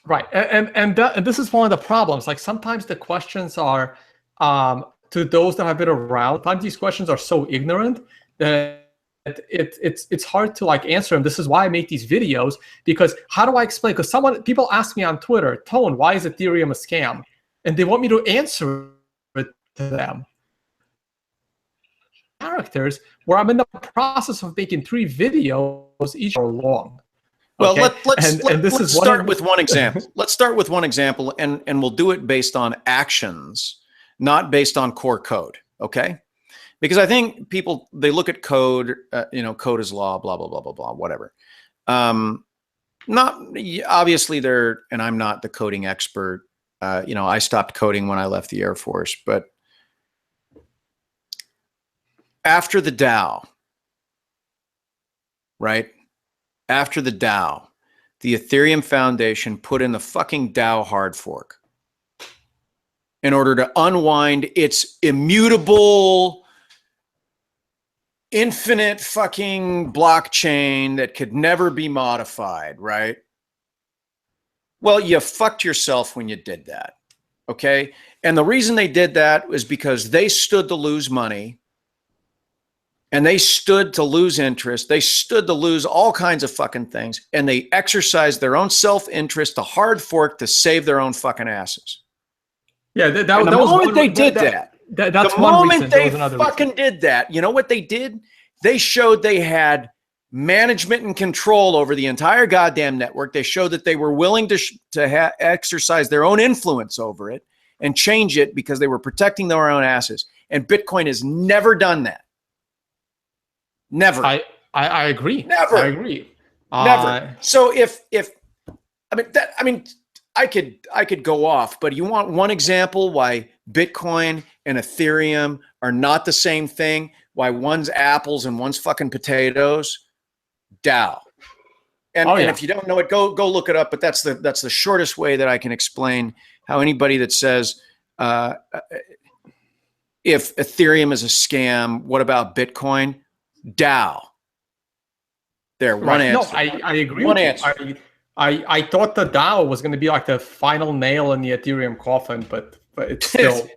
Right, and this is one of the problems. Like sometimes the questions are, to those that have been around, sometimes these questions are so ignorant that it's hard to like answer them. This is why I make these videos, because how do I explain? Because people ask me on Twitter, Tone, why is Ethereum a scam? And they want me to answer it to them. Characters where I'm in the process of making 3 videos, each are long. Well, okay? let's start with one example. Let's start with one example, and we'll do it based on actions, not based on core code. Okay. Because I think people, they look at code, you know, code is law, blah, blah, blah, blah, blah, whatever. Not obviously and I'm not the coding expert. You know, I stopped coding when I left the Air Force, but after the DAO, right? After the DAO, the Ethereum Foundation put in the fucking DAO hard fork in order to unwind its immutable, infinite fucking blockchain that could never be modified, right? Well, you fucked yourself when you did that, okay? And the reason they did that was because they stood to lose money, and they stood to lose interest. They stood to lose all kinds of fucking things, and they exercised their own self-interest to hard fork to save their own fucking asses. Yeah, the moment they did that, that's the one moment reason. they fucking did that, you know what they did? They showed they had management and control over the entire goddamn network. They showed that they were willing to exercise their own influence over it and change it because they were protecting their own asses. And Bitcoin has never done that. Never. I agree. Never. I agree. Never. So I could go off, but you want one example why Bitcoin and Ethereum are not the same thing? Why one's apples and one's fucking potatoes? DAO. And if you don't know it, go look it up. But that's the shortest way that I can explain how anybody that says if Ethereum is a scam, what about Bitcoin? DAO. There, one answer. No, I agree. One answer. I thought the DAO was going to be like the final nail in the Ethereum coffin, but it's still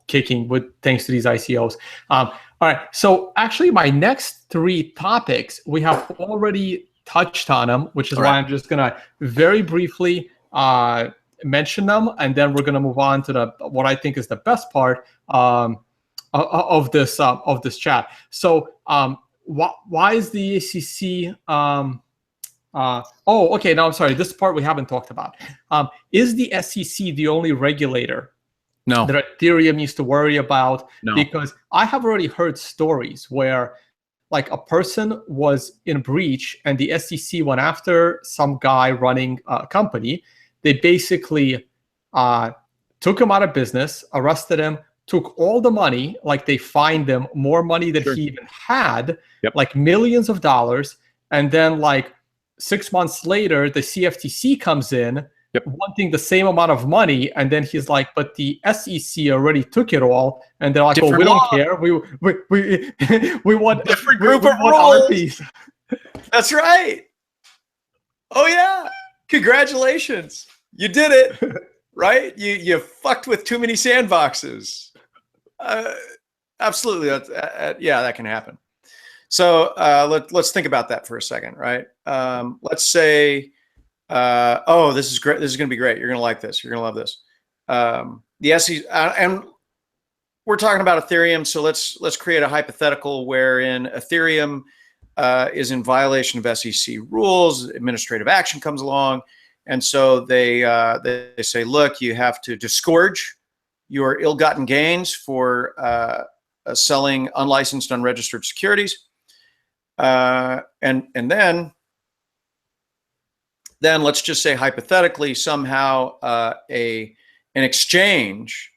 kicking with thanks to these ICOs. All right, so actually, my next 3 topics we have already touched on them, which is why I'm just going to very briefly mention them, and then we're going to move on to what I think is the best part of this chat. So why is the SEC? Okay. No, I'm sorry. This part we haven't talked about. Is the SEC the only regulator that Ethereum needs to worry about? No. Because I have already heard stories where like a person was in breach and the SEC went after some guy running a company. They basically took him out of business, arrested him, took all the money, like they fined him more money than he even had, like millions of dollars. And then like 6 months later, the CFTC comes in wanting the same amount of money. And then he's like, but the SEC already took it all. And they're like, well, we don't care. We want different group of rules. Our piece. That's right. Oh yeah. Congratulations. You did it. Right? You fucked with too many sandboxes. Absolutely. That can happen. So let's think about that for a second, right? Let's say, this is great. This is going to be great. You're going to like this. You're going to love this. The SEC, and we're talking about Ethereum. So let's create a hypothetical wherein Ethereum is in violation of SEC rules. Administrative action comes along, and so they say, look, you have to disgorge your ill-gotten gains for selling unlicensed, unregistered securities, and then let's just say hypothetically somehow an exchange.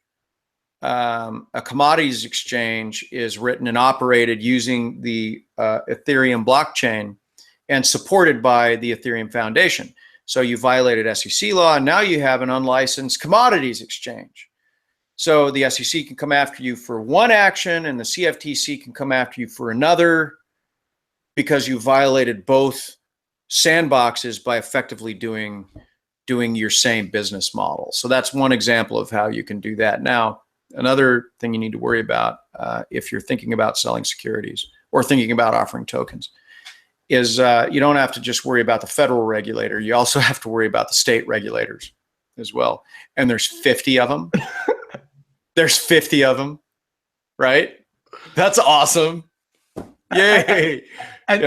A commodities exchange is written and operated using the Ethereum blockchain and supported by the Ethereum Foundation. So you violated SEC law, and now you have an unlicensed commodities exchange. So the SEC can come after you for one action, and the CFTC can come after you for another, because you violated both sandboxes by effectively doing your same business model. So that's one example of how you can do that. Now, another thing you need to worry about if you're thinking about selling securities or thinking about offering tokens is you don't have to just worry about the federal regulator. You also have to worry about the state regulators as well. And there's 50 of them. There's 50 of them, right? That's awesome. Yay. And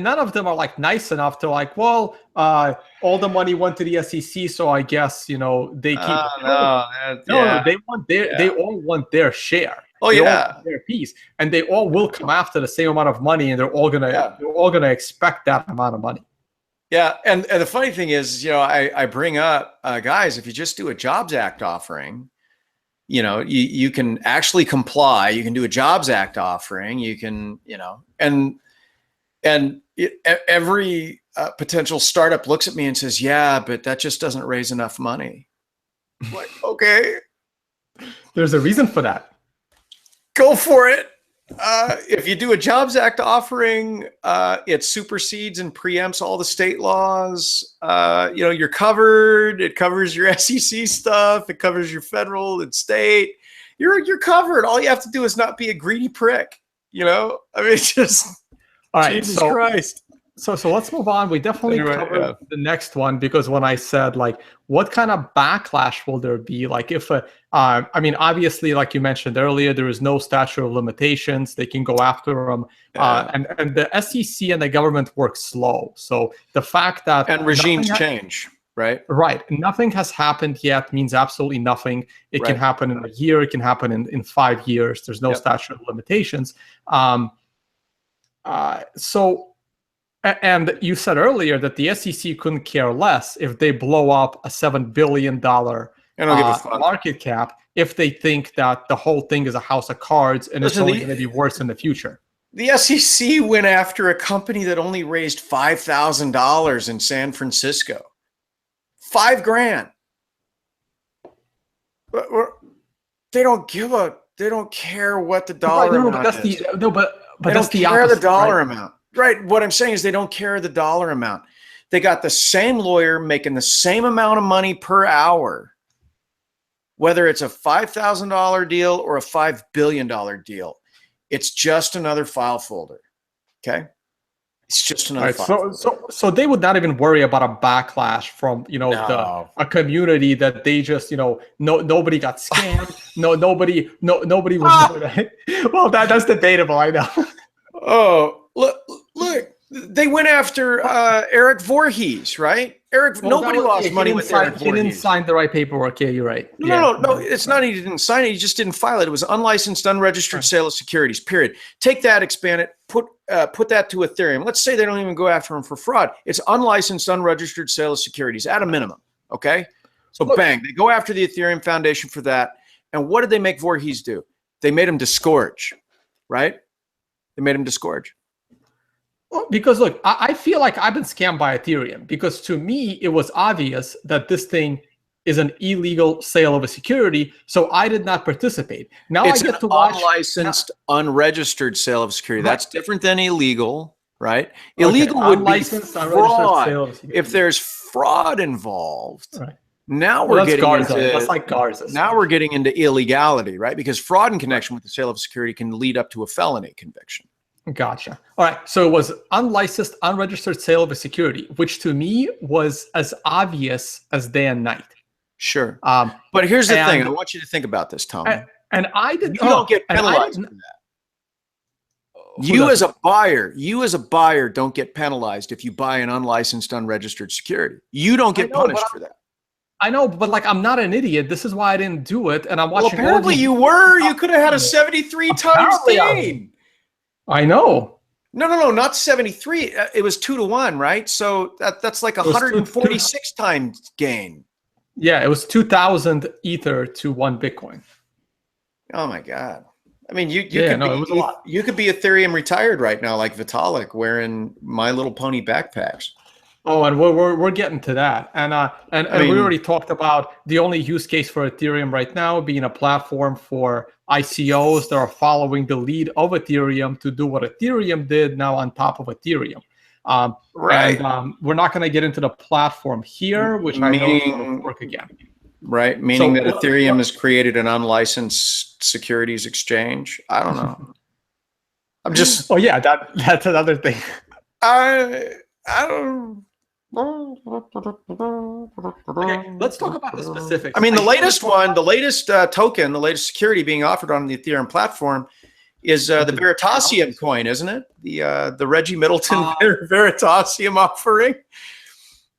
none of them are like nice enough to like, well, all the money went to the SEC, so I guess they keep. No, they all want their share. Oh, they yeah, all want their piece, and they all will come after the same amount of money, and they're all gonna expect that amount of money. Yeah, and the funny thing is, I bring up guys, if you just do a Jobs Act offering, you can actually comply. You can do a Jobs Act offering. You can, every potential startup looks at me and says, yeah, but that just doesn't raise enough money. I'm like, okay. There's a reason for that. Go for it. If you do a Jobs Act offering, it supersedes and preempts all the state laws. You're covered. It covers your SEC stuff. It covers your federal and state. You're covered. All you have to do is not be a greedy prick. It's just all right. Jesus Christ. So let's move on. We definitely covered the next one, because when I said like, what kind of backlash will there be? Like if, obviously, like you mentioned earlier, there is no statute of limitations. They can go after them. And the SEC and the government work slow. So the fact that and regimes change, right? Right. Nothing has happened yet means absolutely nothing. It can happen in a year. It can happen in 5 years. There's no statute of limitations. And you said earlier that the SEC couldn't care less if they blow up a $7 billion market cap if they think that the whole thing is a house of cards and it's only going to be worse in the future. The SEC went after a company that only raised $5,000 in San Francisco. $5,000. They don't care what the dollar amount is. They don't care the dollar amount. Right. What I'm saying is they don't care the dollar amount. They got the same lawyer making the same amount of money per hour, whether it's a $5,000 deal or a $5 billion deal. It's just another file folder. Okay. It's just another file folder. So they would not even worry about a backlash from, a community that they just, nobody got scammed. nobody was, right? Well, that's debatable. I know. Oh, look, they went after Eric Voorhees, right? Nobody lost money with Eric Voorhees. He didn't sign the right paperwork. Yeah, you're right. No. It's not he didn't sign it. He just didn't file it. It was unlicensed, unregistered sale of securities, period. Take that, expand it, put that to Ethereum. Let's say they don't even go after him for fraud. It's unlicensed, unregistered sale of securities at a minimum, okay? So bang, they go after the Ethereum Foundation for that. And what did they make Voorhees do? They made him disgorge, right? They made him disgorge. Well, because look, I feel like I've been scammed by Ethereum, because to me, it was obvious that this thing is an illegal sale of a security, so I did not participate. Now it's I get to watch unlicensed, unregistered sale of security. Right. That's different than illegal, right? Illegal would be fraud. If there's fraud involved, right. Now we're getting into that's like Garza. Now we're getting into illegality, right? Because fraud in connection with the sale of security can lead up to a felony conviction. Gotcha. All right. So it was unlicensed, unregistered sale of a security, which to me was as obvious as day and night. Sure. But here's the thing. I want you to think about this, Tom. And I did. You don't get penalized for that. You as a buyer don't get penalized if you buy an unlicensed, unregistered security. You don't get punished for that. I know, but like, I'm not an idiot. This is why I didn't do it. And I'm watching. Well, apparently you were. You could have had a 73 times gain. I know. No, not 73. It was 2-to-1, right? So that's like 146 times gain. Yeah, it was 2,000 Ether to 1 Bitcoin. Oh my God. I mean, it was a lot. You could be Ethereum retired right now, like Vitalik, wearing My Little Pony backpacks. Oh, and we're getting to that, and we already talked about the only use case for Ethereum right now being a platform for ICOs that are following the lead of Ethereum to do what Ethereum did now on top of Ethereum. Right. And we're not going to get into the platform here, which I know is going to work again. Right, meaning that Ethereum has created an unlicensed securities exchange. I don't know. I'm just. Oh yeah, that's another thing. I don't. Okay, let's talk about the specifics. I mean, the latest token, the latest security being offered on the Ethereum platform is the Veritasium coin, isn't it? The Reggie Middleton Veritasium offering.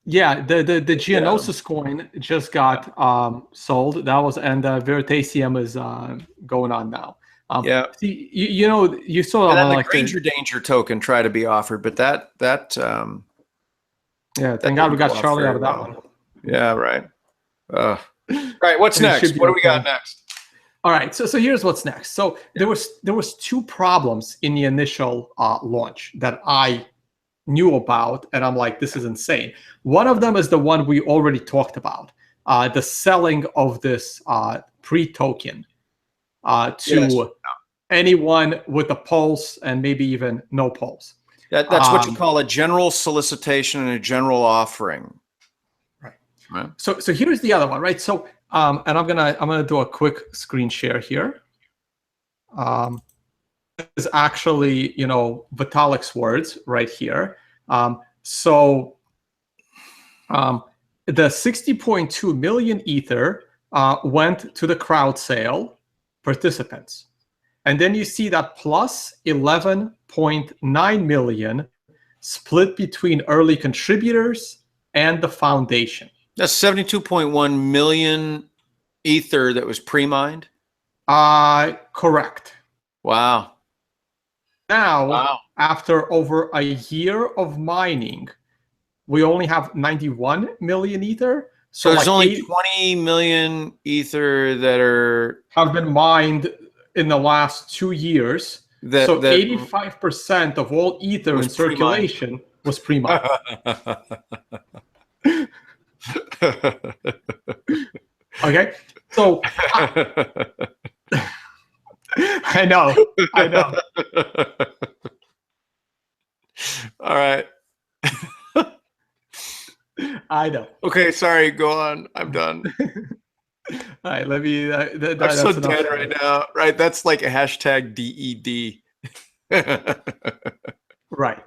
Yeah, the Geonosis coin just got sold. That was, and Veritasium is going on now. See, you saw and then the Granger Danger token try to be offered, but that thank God we got Charlie out of that one. Yeah, right. Right, what's next? What do we got next? All right, so here's what's next. So there was 2 problems in the initial launch that I knew about, and I'm like, this is insane. One of them is the one we already talked about, the selling of this pre-token to anyone with a pulse and maybe even no pulse. That's what you call a general solicitation and a general offering. Right. So here's the other one, right? So and I'm gonna do a quick screen share here. Is actually, Vitalik's words right here. The 60.2 million Ether went to the crowd sale participants. And then you see that plus 11.9 million split between early contributors and the foundation. That's 72.1 million Ether that was pre-mined? Correct. Wow. Now, after over a year of mining, we only have 91 million Ether. So there's only 20 million Ether that have been mined in the last 2 years. So 85% of all Ether in circulation was pre-mined. Okay, so I know. All right. I know. Okay, sorry. Go on. I'm done. All right, let me. I'm so dead right now. Right, that's like a hashtag DED. Right.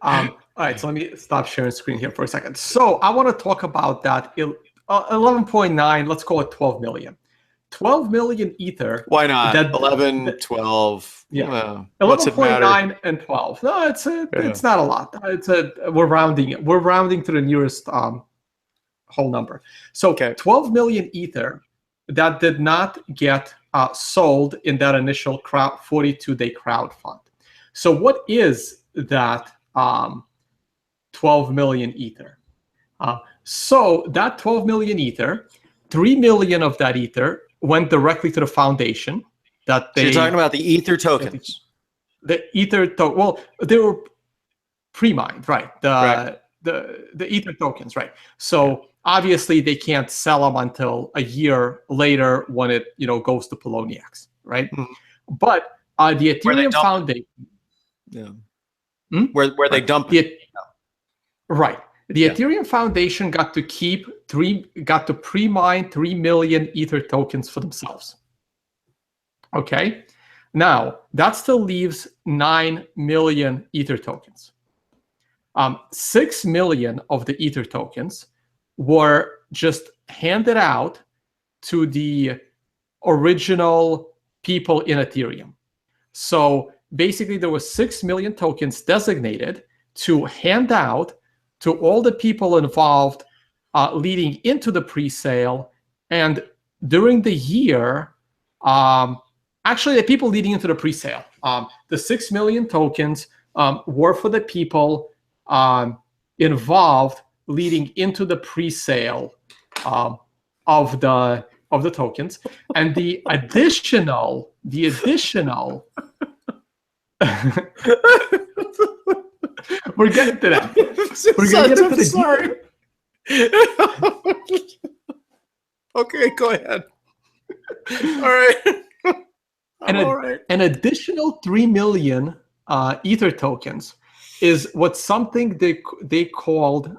All right, so let me stop sharing screen here for a second. So I want to talk about that 11.9. Let's call it 12 million. 12 million Ether. Why not? 11, 12. Yeah. 11.9 and 12. No, it's not a lot. We're rounding it. We're rounding to the nearest whole number. So 12 million Ether that did not get sold in that initial 42-day crowd fund. So what is that 12 million Ether? So that 12 million Ether, 3 million of that Ether went directly to the foundation. So you're talking about the Ether tokens. The Ether token. Well, they were pre-mined, right? The Ether tokens, right? So obviously they can't sell them until a year later when it goes to Poloniex, right? Mm-hmm. But the Ethereum Foundation, where they dump it, right? The Ethereum Foundation got to pre-mine 3 million Ether tokens for themselves. Okay, now that still leaves 9 million Ether tokens. 6 million of the Ether tokens were just handed out to the original people in Ethereum. So basically there was 6 million tokens designated to hand out to all the people involved leading into the pre-sale. And during the year, actually the people leading into the pre-sale, the 6 million tokens were for the people involved leading into the pre-sale of the tokens, and the additional we're getting to that. We're gonna get into the sorry. Okay, go ahead. All right. An additional 3 million Ether tokens is something they called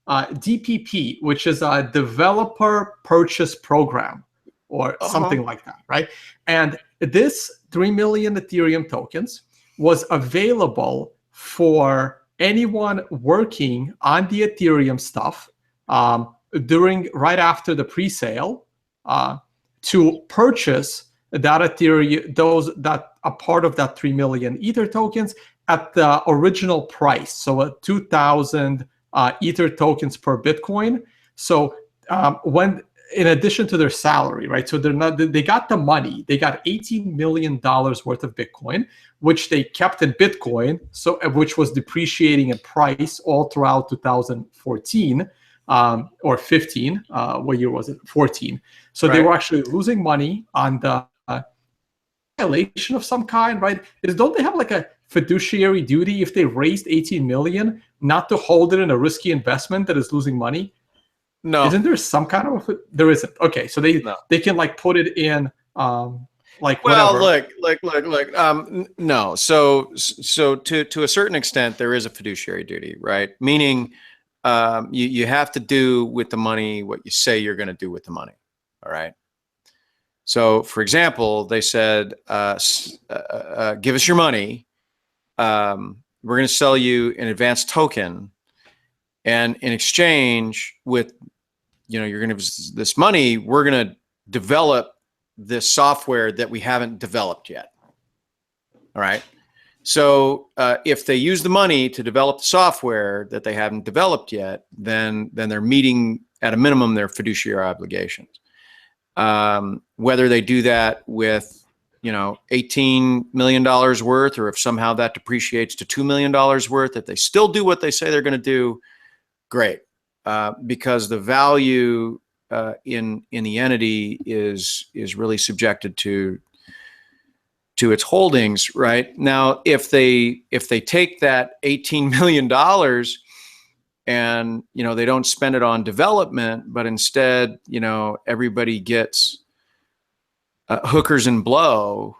DPP, which is a developer purchase program or something like that, right? And this 3 million Ethereum tokens was available for anyone working on the Ethereum stuff right after the pre-sale to purchase that Ethereum, that a part of that 3 million Ether tokens at the original price, so 2,000 Ether tokens per Bitcoin. So in addition to their salary, right? So they got the money. They got $18 million worth of Bitcoin, which they kept in Bitcoin, which was depreciating in price all throughout 2014 or 15. What year was it? 14. So They were actually losing money on the violation of some kind, right? Don't they have like a fiduciary duty if they raised 18 million not to hold it in a risky investment that is losing money? No. Isn't there some kind of there isn't? Okay, so they can like put it in whatever. No. So to a certain extent there is a fiduciary duty, right? Meaning you have to do with the money what you say you're going to do with the money. All right. So for example, they said give us your money. We're going to sell you an advanced token, and in exchange with, you're going to give this money, we're going to develop this software that we haven't developed yet. All right. So if they use the money to develop the software that they haven't developed yet, then they're meeting at a minimum their fiduciary obligations. Whether they do that with $18 million worth, or if somehow that depreciates to $2 million worth, if they still do what they say they're going to do, great. Because the value in the entity is really subjected to its holdings, right? Now, if they take that $18 million and they don't spend it on development, but instead everybody gets hookers and blow,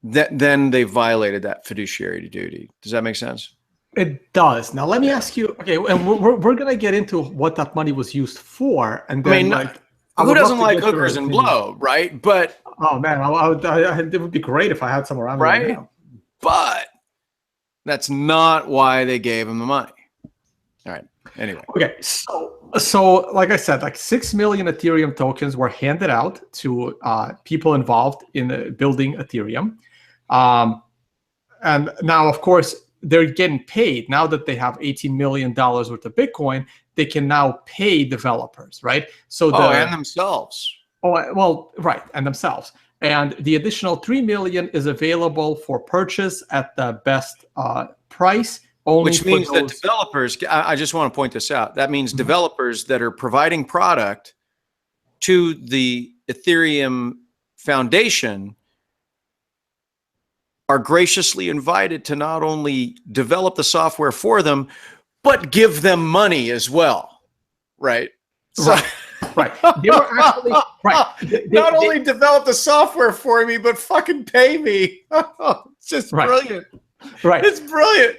then they violated that fiduciary duty. Does that make sense? It does. Now let me ask you. Okay, and we're gonna get into what that money was used for, and then who doesn't like hookers and blow, right? But oh man, it would be great if I had some around me right now. But that's not why they gave him the money. All right. Anyway. Okay. So like I said, like 6 million Ethereum tokens were handed out to people involved in building Ethereum. And now, of course, they're getting paid. Now that they have $18 million worth of Bitcoin, they can now pay developers, right? So and themselves. Oh, well, right, and themselves. And the additional 3 million is available for purchase at the best price. Which means that developers, I just want to point this out, that means developers that are providing product to the Ethereum Foundation are graciously invited to not only develop the software for them, but give them money as well, right? So, right. They were actually, right. Not only develop the software for me, but fucking pay me. It's just brilliant. Right. It's brilliant.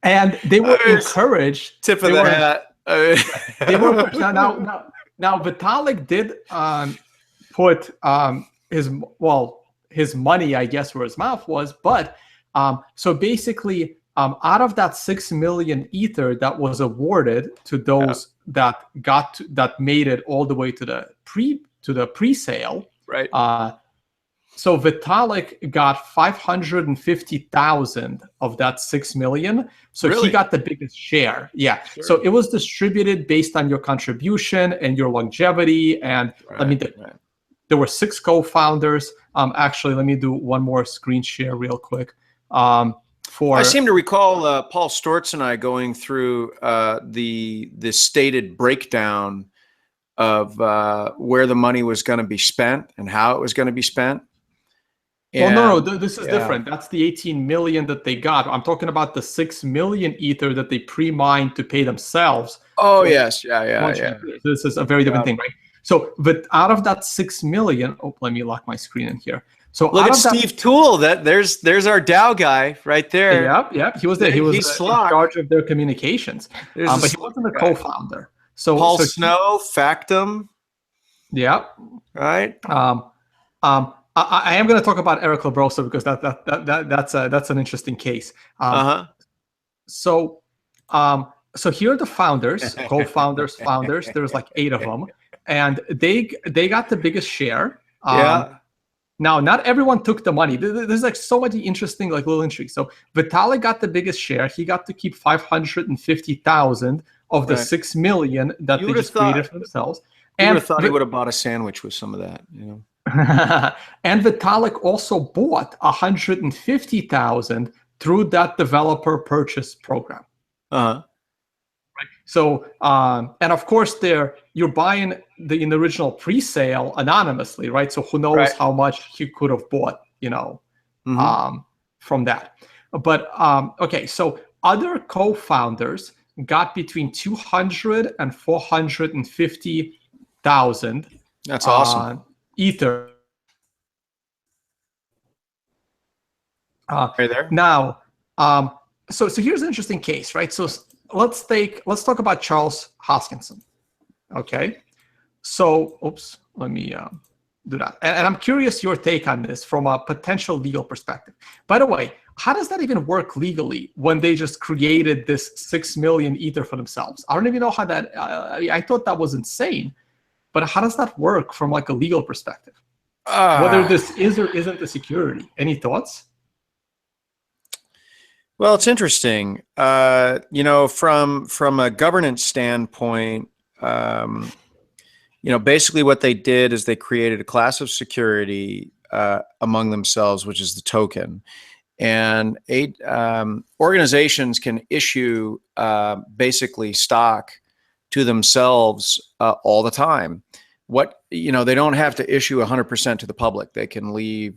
And they were encouraged. Tip of the hat. They were now Vitalik did put his money, I guess, where his mouth was, but so basically out of that 6 million Ether that was awarded to those that made it all the way to the pre-sale, Right. So Vitalik got 550,000 of that 6 million. So Really? he got the biggest share. Yeah. Sure. So it was distributed based on your contribution and your longevity. And there were 6 co-founders. Actually, let me do one more screen share real quick. I seem to recall Paul Stortz and I going through the stated breakdown of where the money was going to be spent and how it was going to be spent. And, well, no, this is different. That's the 18 million that they got. I'm talking about the 6 million Ether that they pre-mined to pay themselves. Oh, yes. Yeah. This is a very different thing, right? So, but out of that 6 million, let me lock my screen in here. So look at Steve Toole. There's our DAO guy right there. Yep. He was there. He was in charge of their communications, but he wasn't a co-founder. So Paul Snow, Factum. Yeah. Right. I am going to talk about Eric Labrosa because that's an interesting case. So here are the founders, co-founders, founders. There's like 8 of them, and they got the biggest share. Now, not everyone took the money. There's like so many interesting like little intrigues. So Vitalik got the biggest share. He got to keep 550,000 of the 6 million that they just created for themselves. You would have thought he would have bought a sandwich with some of that, you know. And Vitalik also bought 150,000 through that developer purchase program. Right. So, and of course, you're buying in the original pre-sale anonymously, right? So who knows how much he could have bought, you know, from that. But okay, so other co-founders got between 200 and 450,000. That's awesome. Ether. Right there. Now, so here's an interesting case, right? So let's talk about Charles Hoskinson. Okay. So, let me do that. And I'm curious your take on this from a potential legal perspective. By the way, how does that even work legally when they just created this 6 million Ether for themselves? I don't even know how that. I thought that was insane. But how does that work from like a legal perspective? Whether this is or isn't a security. Any thoughts? Well, it's interesting. You know, from a governance standpoint, you know, basically what they did is they created a class of security among themselves, which is the token. And organizations can issue basically stock to themselves all the time. They don't have to issue 100% to the public. They can leave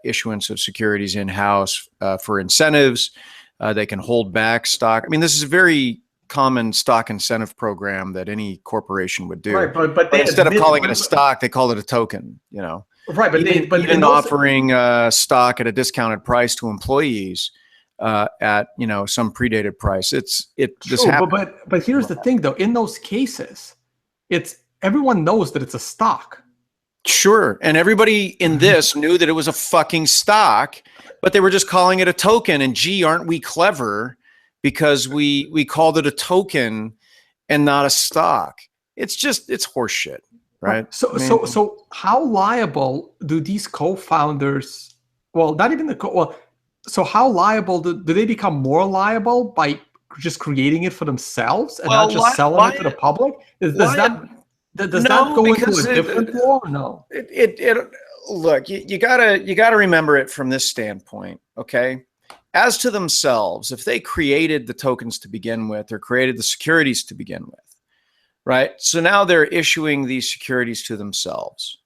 issuance of securities in-house for incentives. They can hold back stock. I mean, this is a very common stock incentive program that any corporation would do. Right, but instead of calling it a stock, they call it a token. You know, right? But even offering stock at a discounted price to employees. At some predated price. This happens. But here's the thing though, in those cases, everyone knows that it's a stock. Sure. And everybody in this knew that it was a fucking stock, but they were just calling it a token. And gee, aren't we clever because we called it a token and not a stock. It's horseshit, right? So how liable do these co-founders, well, not even so how liable do they become more liable by just creaking it for themselves and not just selling it to the public? Does that go into a different law or no? Look, you gotta remember it from this standpoint, okay? As to themselves, if they created the tokens to begin with or created the securities to begin with, right? So now they're issuing these securities to themselves.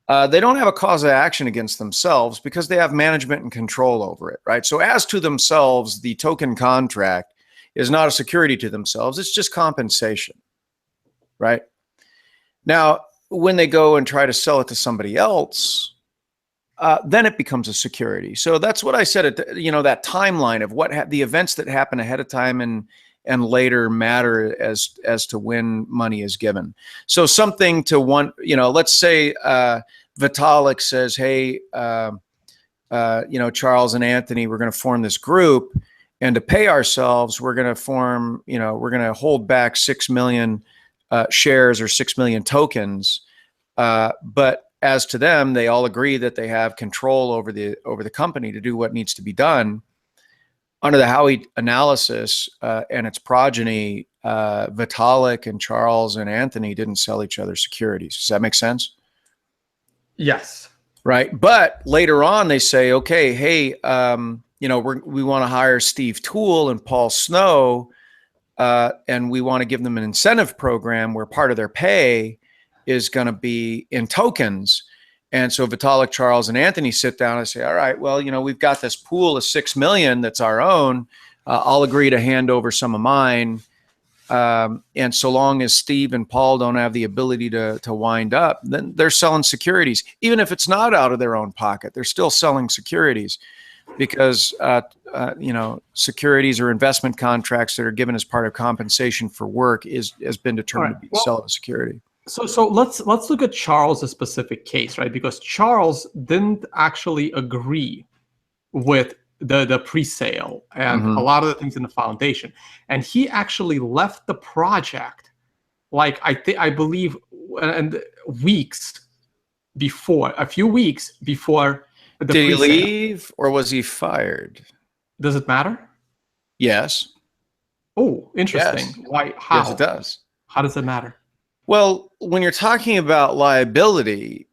They don't have a cause of action against themselves because they have management and control over it, right? So as to themselves, the token contract is not a security to themselves. It's just compensation, right? Now, when they go and try to sell it to somebody else, then it becomes a security. So that's what I said, that timeline of the events that happen ahead of time and later matter as to when money is given. So something to let's say Vitalik says, hey, Charles and Anthony, we're going to form this group And to pay ourselves, we're going to form, we're going to hold back 6 million shares or 6 million tokens. But as to them, they all agree that they have control over the company to do what needs to be done. Under the Howey analysis and its progeny, Vitalik and Charles and Anthony didn't sell each other securities. Does that make sense? Yes. Right. But later on, they say, okay, hey, we want to hire Steve Toole and Paul Snow, and we want to give them an incentive program where part of their pay is going to be in tokens. And so Vitalik, Charles, and Anthony sit down and say, all right, well, we've got this pool of 6 million that's our own. I'll agree to hand over some of mine. And so long as Steve and Paul don't have the ability to wind up, then they're selling securities. Even if it's not out of their own pocket, they're still selling securities because, securities or investment contracts that are given as part of compensation for work has been determined to be sell of a security. So let's look at Charles' specific case, right? Because Charles didn't actually agree with the pre-sale and a lot of the things in the foundation, and he actually left the project, like I believe, and weeks before, a few weeks before the Did he pre-sale. leave or was he fired? Does it matter? Yes. Oh, interesting. Yes. Why? How? Yes, it does. How does it matter? Well, when you're talking about liability,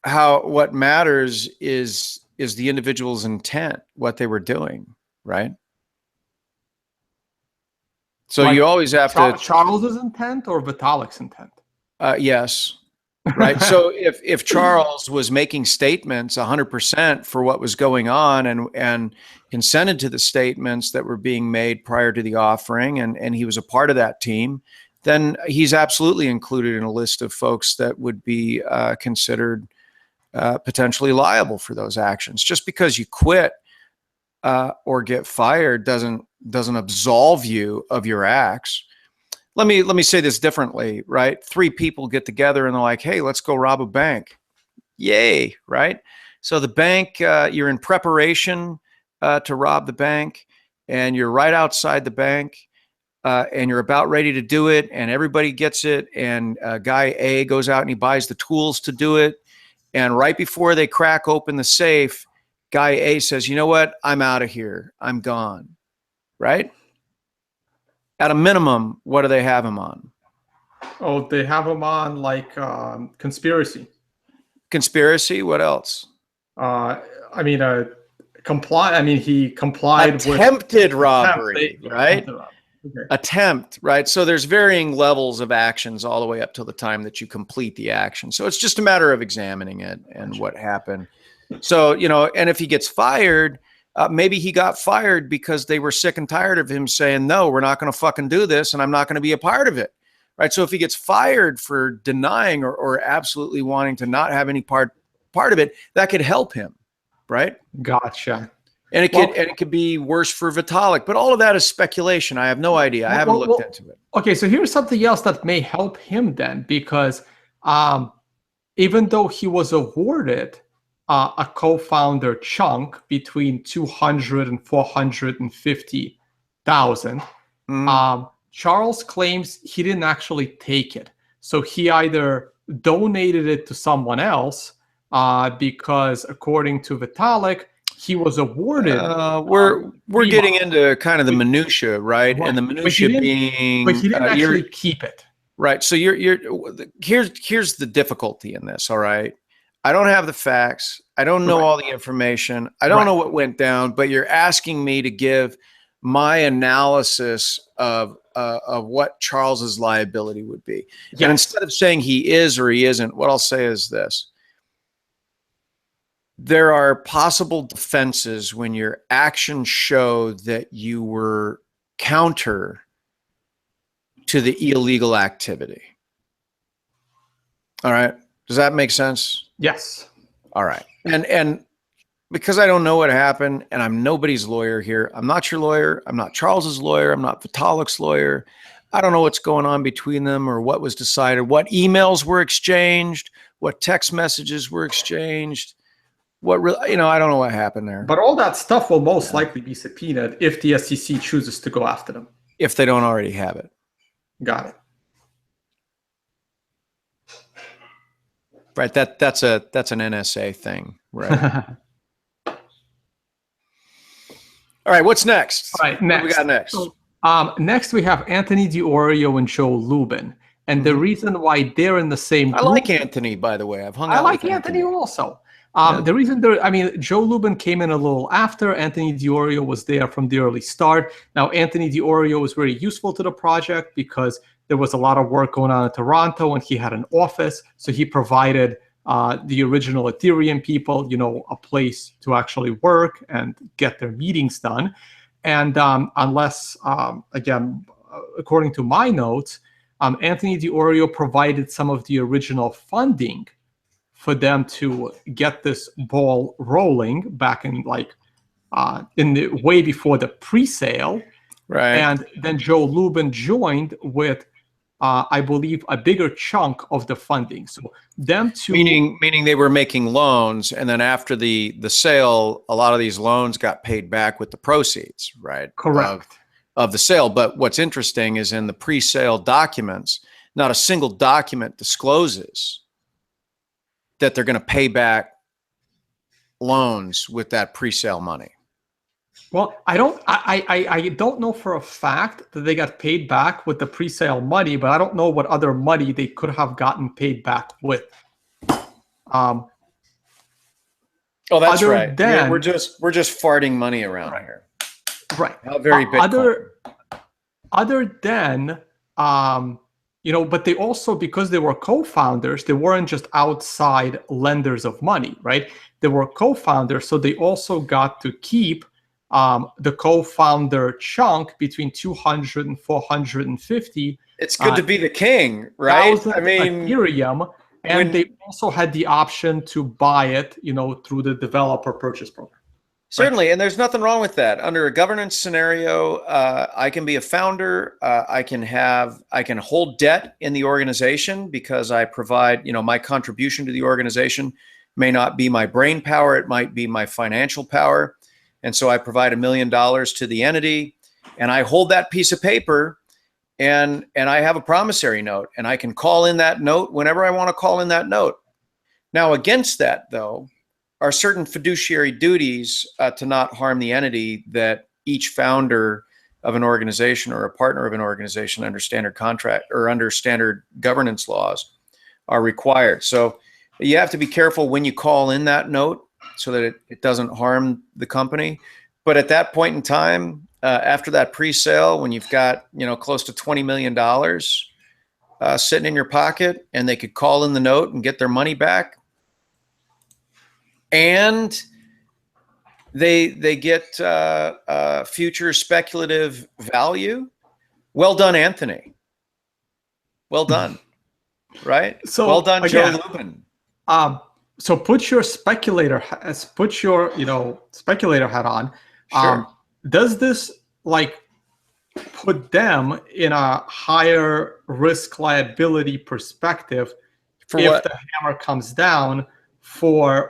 what matters is the individual's intent, what they were doing, right? So Like you always have to Charles's intent or Vitalik's intent? Yes. Right. So if Charles was making statements 100% for what was going on and consented to the statements that were being made prior to the offering, and he was a part of that team, then he's absolutely included in a list of folks that would be considered potentially liable for those actions. Just because you quit or get fired doesn't absolve you of your acts. Let me say this differently, right? 3 people get together and they're like, hey, let's go rob a bank. Yay, right? So the bank, you're in preparation to rob the bank, and you're right outside the bank, and you're about ready to do it, and everybody gets it, and guy A goes out and he buys the tools to do it, and right before they crack open the safe, guy A says, you know what? I'm out of here. I'm gone, right? At a minimum, what do they have him on? Oh, they have him on like conspiracy. Conspiracy? What else? Comply. I mean, he complied with attempted robbery, right? Attempted robbery. Okay. Attempt, right? So there's varying levels of actions all the way up till the time that you complete the action. So it's just a matter of examining it and what happened. So, and if he gets fired, maybe he got fired because they were sick and tired of him saying, no, we're not going to fucking do this, and I'm not going to be a part of it, right? So if he gets fired for denying or absolutely wanting to not have any part of it, that could help him, right? Gotcha. And it could be worse for Vitalik, but all of that is speculation. I have no idea. I haven't looked into it. Okay, so here's something else that may help him then, because even though he was awarded a co-founder chunk between 200 and 450,000, Charles claims he didn't actually take it. So he either donated it to someone else because, according to Vitalik, he was awarded. We're getting into kind of the minutia, right? And the minutia being, but he didn't actually keep it. Right. So here's the difficulty in this. All right. I don't have the facts. I don't know all the information. I don't know what went down, but you're asking me to give my analysis of what Charles's liability would be. Yes. And instead of saying he is or he isn't, what I'll say is this. There are possible defenses when your actions show that you were counter to the illegal activity. All right. Does that make sense? Yes. All right. And because I don't know what happened, and I'm nobody's lawyer here. I'm not your lawyer. I'm not Charles's lawyer. I'm not Vitalik's lawyer. I don't know what's going on between them or what was decided, what emails were exchanged, what text messages were exchanged. what really, I don't know what happened there. But all that stuff will most likely be subpoenaed if the SEC chooses to go after them. If they don't already have it. Got it. Right. That's an NSA thing. Right. All right. What's next? All right. Next. What we got next? So, next we have Anthony Diorio and Joe Lubin. And the reason why they're in the same group, I like Anthony, by the way. I've hung out with Anthony also. The reason Joe Lubin came in a little after. Anthony Diorio was there from the early start. Now, Anthony Diorio was very useful to the project because there was a lot of work going on in Toronto and he had an office. So he provided the original Ethereum people, a place to actually work and get their meetings done. And unless, again, according to my notes, Anthony Diorio provided some of the original funding for them to get this ball rolling back in way before the pre-sale. Right. And then Joe Lubin joined with, I believe, a bigger chunk of the funding. So them two, meaning they were making loans, and then after the sale, a lot of these loans got paid back with the proceeds, right? Correct. Of the sale. But what's interesting is in the pre-sale documents, not a single document discloses that they're going to pay back loans with that pre-sale money. Well, I don't know for a fact that they got paid back with the pre-sale money, but I don't know what other money they could have gotten paid back with. Oh, that's right. We're just farting money around here. Right. How very Bitcoin. Other than but they also, because they were co-founders, they weren't just outside lenders of money, right? They were co-founders, so they also got to keep the co-founder chunk between 200 and 450. It's good to be the king, right? I mean, Ethereum, and they also had the option to buy it, through the developer purchase program. Certainly, right? And there's nothing wrong with that. Under a governance scenario, I can be a founder. I can hold debt in the organization because I provide, my contribution to the organization may not be my brain power; it might be my financial power. And so I provide $1 million to the entity, and I hold that piece of paper, and I have a promissory note, and I can call in that note whenever I want to call in that note. Now, against that, though, are certain fiduciary duties to not harm the entity that each founder of an organization or a partner of an organization under standard contract or under standard governance laws are required. So you have to be careful when you call in that note so that it doesn't harm the company. But at that point in time, after that pre-sale, when you've got close to $20 million sitting in your pocket, and they could call in the note and get their money back, and they get future speculative value. Well done, Anthony. Well done. Right? So well done, again, Joe Lubin. So put your speculator hat on. Sure. Does this put them in a higher risk liability perspective for if what? The hammer comes down for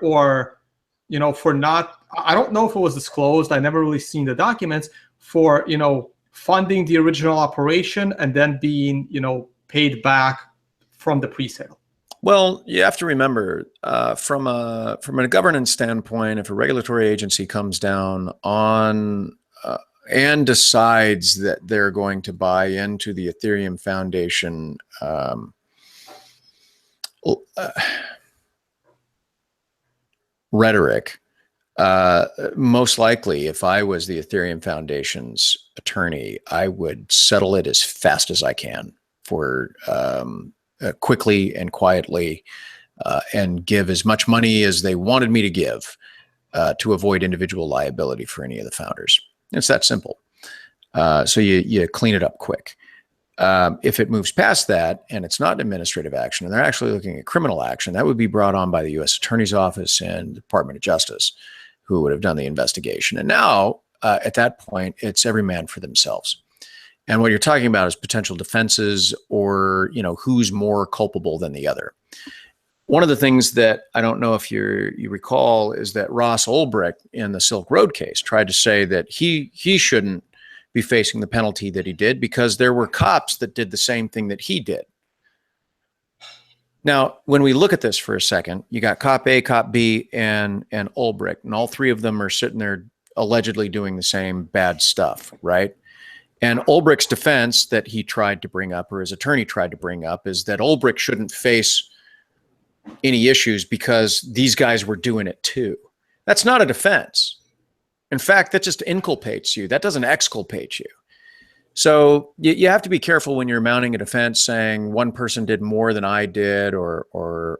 not, I don't know if it was disclosed, I never really seen the documents, for funding the original operation and then being paid back from the pre-sale? Well, you have to remember, from a governance standpoint, if a regulatory agency comes down on and decides that they're going to buy into the Ethereum Foundation rhetoric, most likely, if I was the Ethereum Foundation's attorney, I would settle it as fast as I can for quickly and quietly, and give as much money as they wanted me to give to avoid individual liability for any of the founders. It's that simple. So you clean it up quick. If it moves past that and it's not an administrative action and they're actually looking at criminal action, that would be brought on by the U.S. Attorney's Office and the Department of Justice, who would have done the investigation. And now, at that point, it's every man for themselves. And what you're talking about is potential defenses or, who's more culpable than the other. One of the things that I don't know if you recall is that Ross Ulbricht in the Silk Road case tried to say that he shouldn't be facing the penalty that he did because there were cops that did the same thing that he did. Now, when we look at this for a second, you got Cop A, Cop B, and Ulbricht, and all three of them are sitting there allegedly doing the same bad stuff, right? And Ulbricht's defense that he tried to bring up, or his attorney tried to bring up, is that Ulbricht shouldn't face any issues because these guys were doing it too. That's not a defense. In fact, that just inculpates you. That doesn't exculpate you. So you have to be careful when you're mounting a defense saying one person did more than I did, or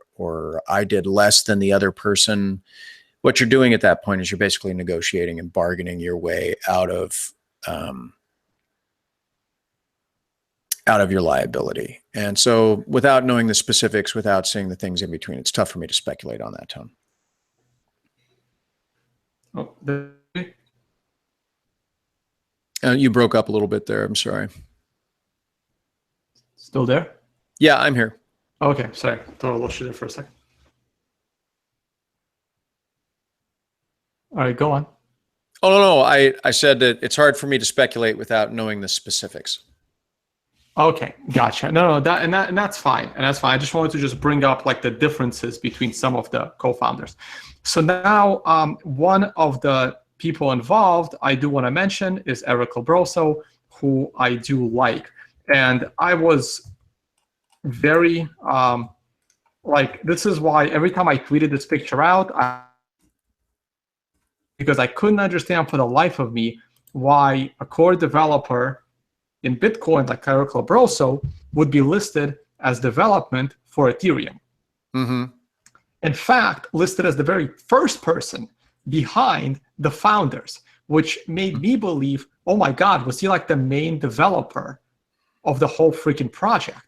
I did less than the other person. What you're doing at that point is you're basically negotiating and bargaining your way out of your liability. And so without knowing the specifics, without seeing the things in between, it's tough for me to speculate on that, Tone. Oh, You broke up a little bit there. I'm sorry. still there? Yeah, I'm here. Okay, sorry. Thought I lost you there for a second. All right, go on. Oh, no. I said that it's hard for me to speculate without knowing the specifics. Okay, gotcha. No, that's fine, and that's fine. I just wanted to just bring up like the differences between some of the co-founders. So now, one of the people involved I do want to mention is Eric Labroso, who I do like, and I was very like, this is why every time I tweeted this picture out, because I couldn't understand for the life of me why a core developer in Bitcoin like Eric Labroso would be listed as development for Ethereum. Mm-hmm. In fact, listed as the very first person behind the founders, which made me believe, oh my God, was he like the main developer of the whole freaking project?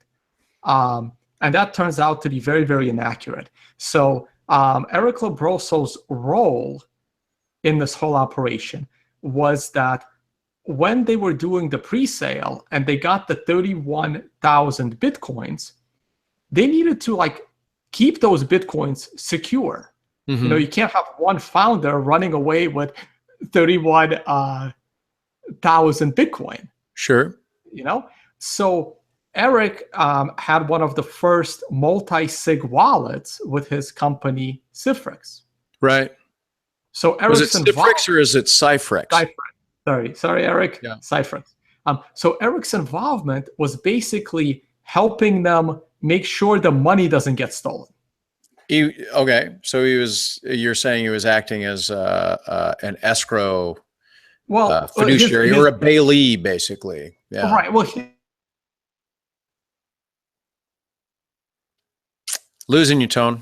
And that turns out to be very, very inaccurate. So Eric Labroso's role in this whole operation was that when they were doing the pre-sale and they got the 31,000 Bitcoins, they needed to like keep those Bitcoins secure. Mm-hmm. You know, you can't have one founder running away with 31,000 Bitcoin. Sure. You know, so Eric had one of the first multi-sig wallets with his company Cifrix. Right. So Eric's was it Cifrix or is it Cyfrix? Sorry, Eric. Yeah. Cyfrix. So Eric's involvement was basically helping them make sure the money doesn't get stolen. Okay, so you're saying he was acting as an escrow fiduciary or a bailee, basically. Yeah. Right. Well, Losing you, Tone.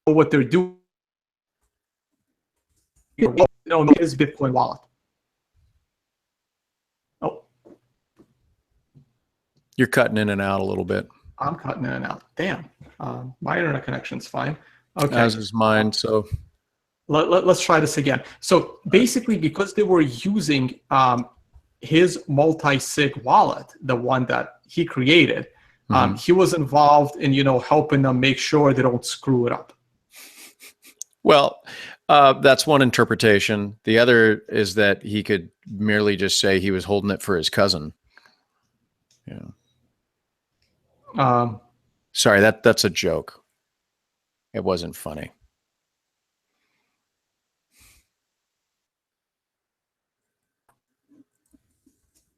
What they're doing, his Bitcoin wallet. Oh, you're cutting in and out a little bit. I'm cutting in and out. Damn. My internet connection's fine. Okay. As is mine. So let's try this again. So basically, because they were using his multi-sig wallet, the one that he created, he was involved in, helping them make sure they don't screw it up. Well, that's one interpretation. The other is that he could merely just say he was holding it for his cousin. Yeah. Sorry, that's a joke. It wasn't funny.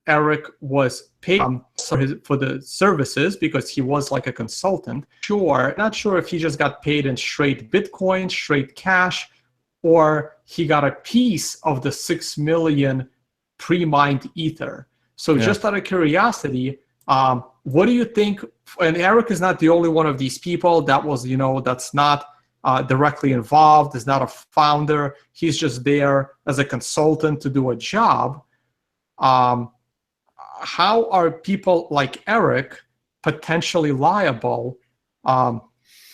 Eric was paid for the services because he was like a consultant. Not sure if he just got paid in straight Bitcoin, straight cash, or he got a piece of the 6 million pre-mined Ether. So just out of curiosity, what do you think? And Eric is not the only one of these people that was, that's not directly involved, is not a founder. He's just there as a consultant to do a job. How are people like Eric potentially liable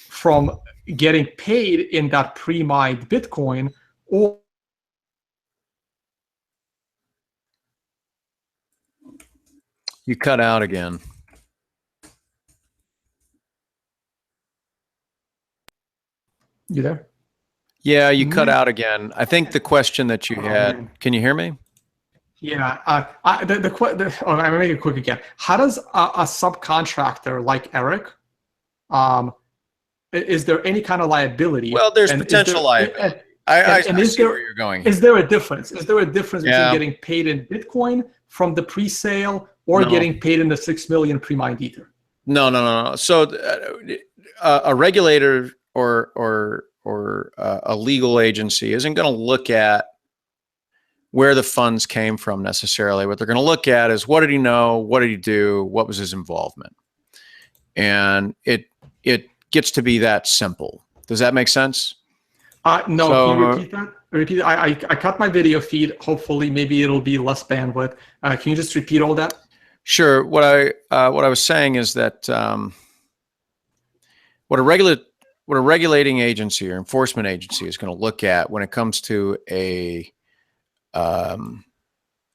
from getting paid in that pre-mined Bitcoin? Or you cut out again. You there? Yeah, you cut out again. I think the question that you had, can you hear me? Yeah. I'm gonna make it quick again. How does a subcontractor like Eric, is there any kind of liability? Well, there's And potential liability. I see where you're going here. Is there a difference? Is there a difference Yeah. between getting paid in Bitcoin from the pre-sale or No. getting paid in the 6 million pre-mined Ether? No. So a regulator or a legal agency isn't going to look at where the funds came from necessarily. What they're going to look at is, what did he know? What did he do? What was his involvement? And it gets to be that simple. Does that make sense? No, So, can you repeat that? Repeat. I cut my video feed. Hopefully, maybe it'll be less bandwidth. Can you just repeat all that? Sure. What I was saying is that what a regulating agency or enforcement agency is going to look at when it comes to a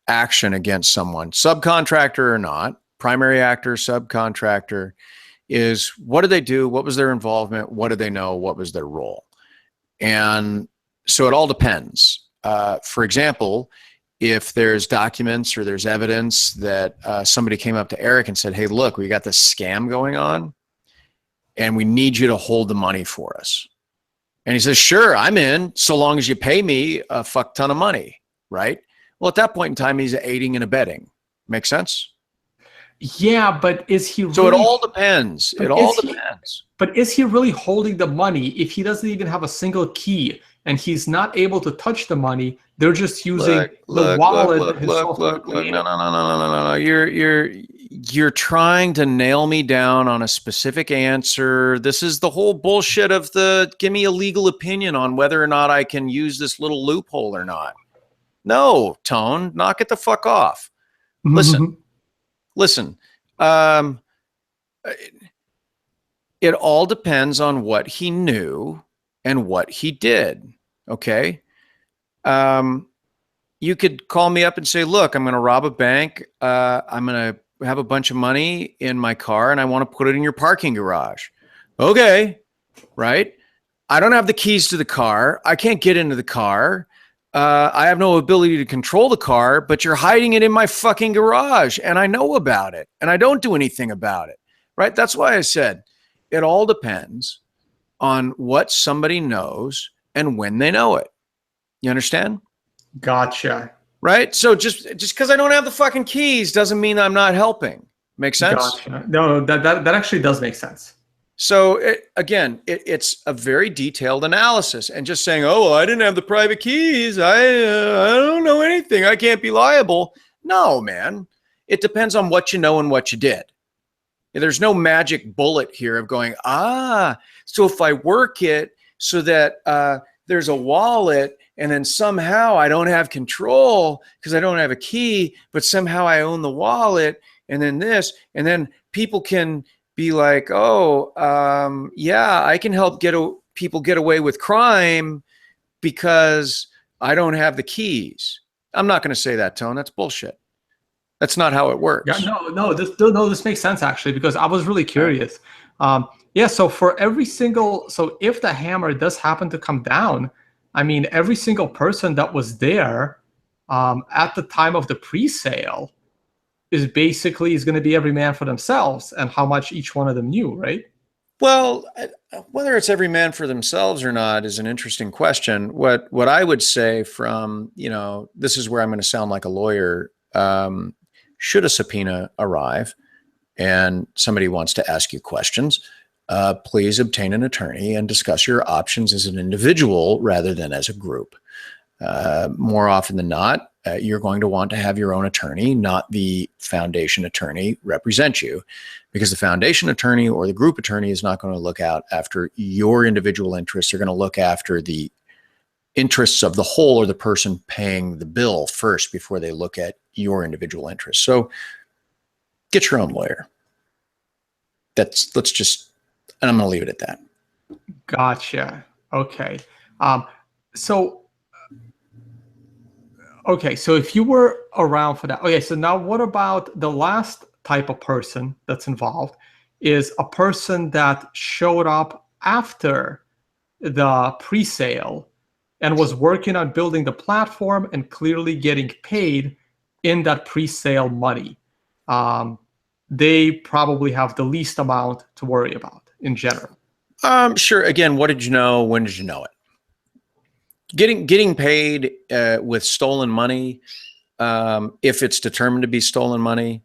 action against someone, subcontractor or not, primary actor, subcontractor, is what did they do? What was their involvement? What did they know? What was their role? And so it all depends. For example, if there's documents or there's evidence that somebody came up to Eric and said, hey, look, we got this scam going on and we need you to hold the money for us. And he says, sure, I'm in, so long as you pay me a fuck ton of money, right? Well, at that point in time, he's aiding and abetting. Make sense? Yeah, but is he really... So it all depends. It all depends. But is he really holding the money if he doesn't even have a single key and he's not able to touch the money? They're just using the wallet. Look. No. You're trying to nail me down on a specific answer. This is the whole bullshit of the give me a legal opinion on whether or not I can use this little loophole or not. No, Tone, knock it the fuck off. Listen. It all depends on what he knew and what he did. Okay. You could call me up and say, look, I'm going to rob a bank. I'm going to have a bunch of money in my car and I want to put it in your parking garage. Okay. Right. I don't have the keys to the car. I can't get into the car. I have no ability to control the car, but you're hiding it in my fucking garage and I know about it and I don't do anything about it. Right. That's why I said it all depends on what somebody knows and when they know it. You understand? Gotcha. Right? So just because I don't have the fucking keys doesn't mean I'm not helping. Make sense? Gotcha. No, that actually does make sense. So it's a very detailed analysis, and just saying, oh, well, I didn't have the private keys. I don't know anything. I can't be liable. No, man. It depends on what you know and what you did. There's no magic bullet here of going, so if I work it so that there's a wallet and then somehow I don't have control because I don't have a key, but somehow I own the wallet and then this, and then people can be like, yeah, I can help people get away with crime because I don't have the keys. I'm not going to say that, Tone. That's bullshit. That's not how it works. Yeah, this makes sense actually, because I was really curious. Yeah, so for every single, so if the hammer does happen to come down, I mean, every single person that was there at the time of the pre-sale is going to be every man for themselves and how much each one of them knew, right? Well, whether it's every man for themselves or not is an interesting question. What I would say from, this is where I'm going to sound like a lawyer. Should a subpoena arrive and somebody wants to ask you questions, please obtain an attorney and discuss your options as an individual rather than as a group. More often than not, you're going to want to have your own attorney, not the foundation attorney, represent you, because the foundation attorney or the group attorney is not going to look out after your individual interests. They're going to look after the interests of the whole or the person paying the bill first before they look at your individual interests. So get your own lawyer. And I'm going to leave it at that. Gotcha. Okay. So if you were around for that, okay, so now what about the last type of person that's involved is a person that showed up after the pre-sale and was working on building the platform and clearly getting paid in that pre-sale money, they probably have the least amount to worry about in general. Sure. Again, what did you know? When did you know it? Getting paid with stolen money, if it's determined to be stolen money,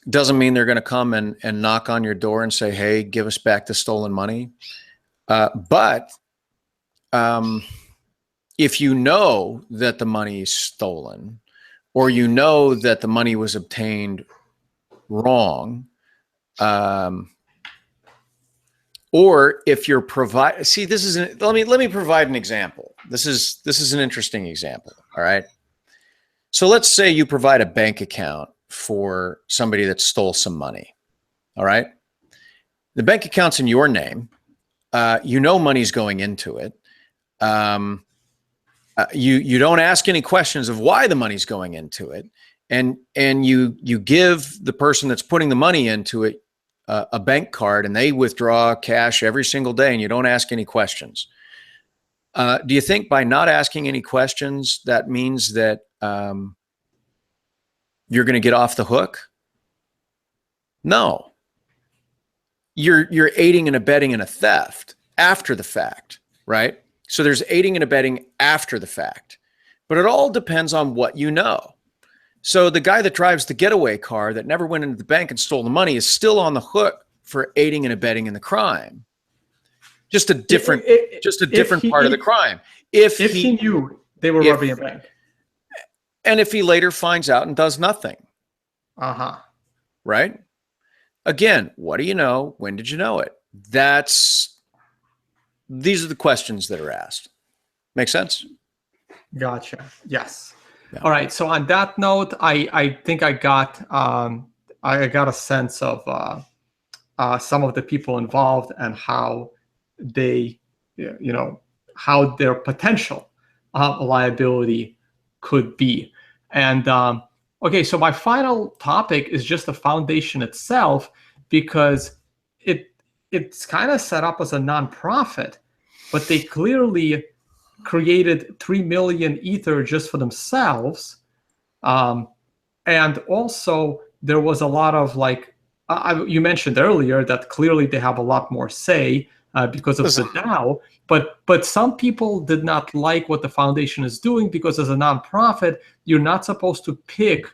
doesn't mean they're going to come and knock on your door and say, "Hey, give us back the stolen money." But if you know that the money is stolen, or you know that the money was obtained wrong, or if you're let me provide an example. This is an interesting example. All right. So let's say you provide a bank account for somebody that stole some money. All right. The bank account's in your name. You know money's going into it. You don't ask any questions of why the money's going into it, and you give the person that's putting the money into it a bank card, and they withdraw cash every single day, and you don't ask any questions. Do you think by not asking any questions that means that you're going to get off the hook? No. You're aiding and abetting in a theft after the fact, right? So there's aiding and abetting after the fact, but it all depends on what you know. So the guy that drives the getaway car that never went into the bank and stole the money is still on the hook for aiding and abetting in the crime. Just a different part of the crime. If he knew they were robbing a bank. And if he later finds out and does nothing. Right? Again, what do you know? When did you know it? These are the questions that are asked. Make sense? Gotcha. Yes. Yeah. All right. So on that note, I think I got a sense of some of the people involved and how they, how their potential liability could be. And okay, so my final topic is just the foundation itself, because it's kind of set up as a nonprofit, but they clearly created 3 million Ether just for themselves. And also there was a lot of you mentioned earlier that clearly they have a lot more say because of the DAO, but some people did not like what the foundation is doing, because as a nonprofit, you're not supposed to pick,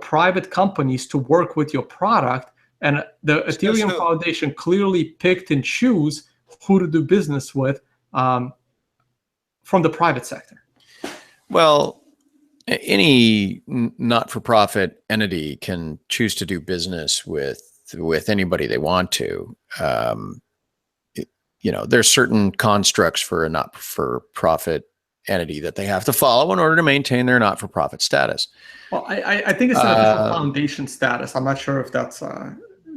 private companies to work with your product. And the Ethereum Foundation clearly picked and choose who to do business with from the private sector. Well, any not-for-profit entity can choose to do business with anybody they want to. There's certain constructs for a not-for-profit entity that they have to follow in order to maintain their not-for-profit status. Well, I think it's an official foundation status. I'm not sure if that's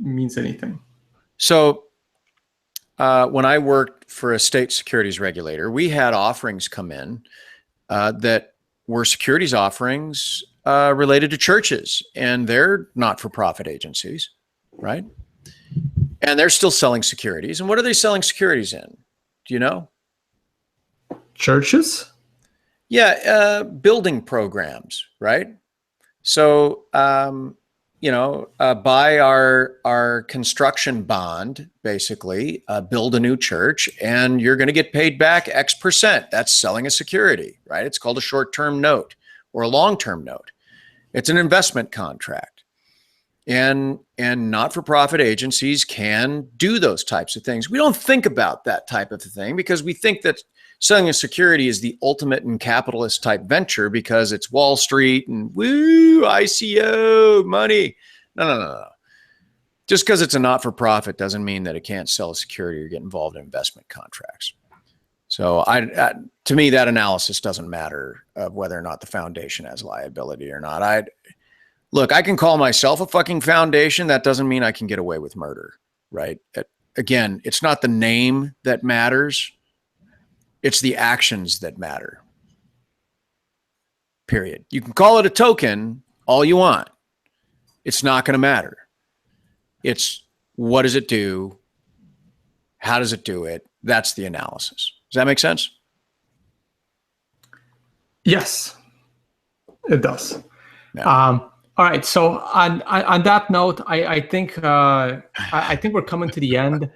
means anything. So when I worked for a state securities regulator, we had offerings come in that were securities offerings related to churches, and they're not-for-profit agencies, right? And they're still selling securities. And what are they selling securities in? Do you know? Churches? Yeah, building programs, right? So, buy our construction bond, basically, build a new church, and you're going to get paid back X%. That's selling a security, right? It's called a short-term note or a long-term note. It's an investment contract. And not-for-profit agencies can do those types of things. We don't think about that type of thing because we think that selling a security is the ultimate in capitalist type venture because it's Wall Street and woo, ICO, money. No. Just because it's a not-for-profit doesn't mean that it can't sell a security or get involved in investment contracts. So to me, that analysis doesn't matter of whether or not the foundation has liability or not. Look, I can call myself a fucking foundation. That doesn't mean I can get away with murder, right? Again, it's not the name that matters. It's the actions that matter. Period. You can call it a token all you want. It's not going to matter. It's what does it do? How does it do it? That's the analysis. Does that make sense? Yes, it does. Yeah. All right. So on that note, I think I think we're coming to the end.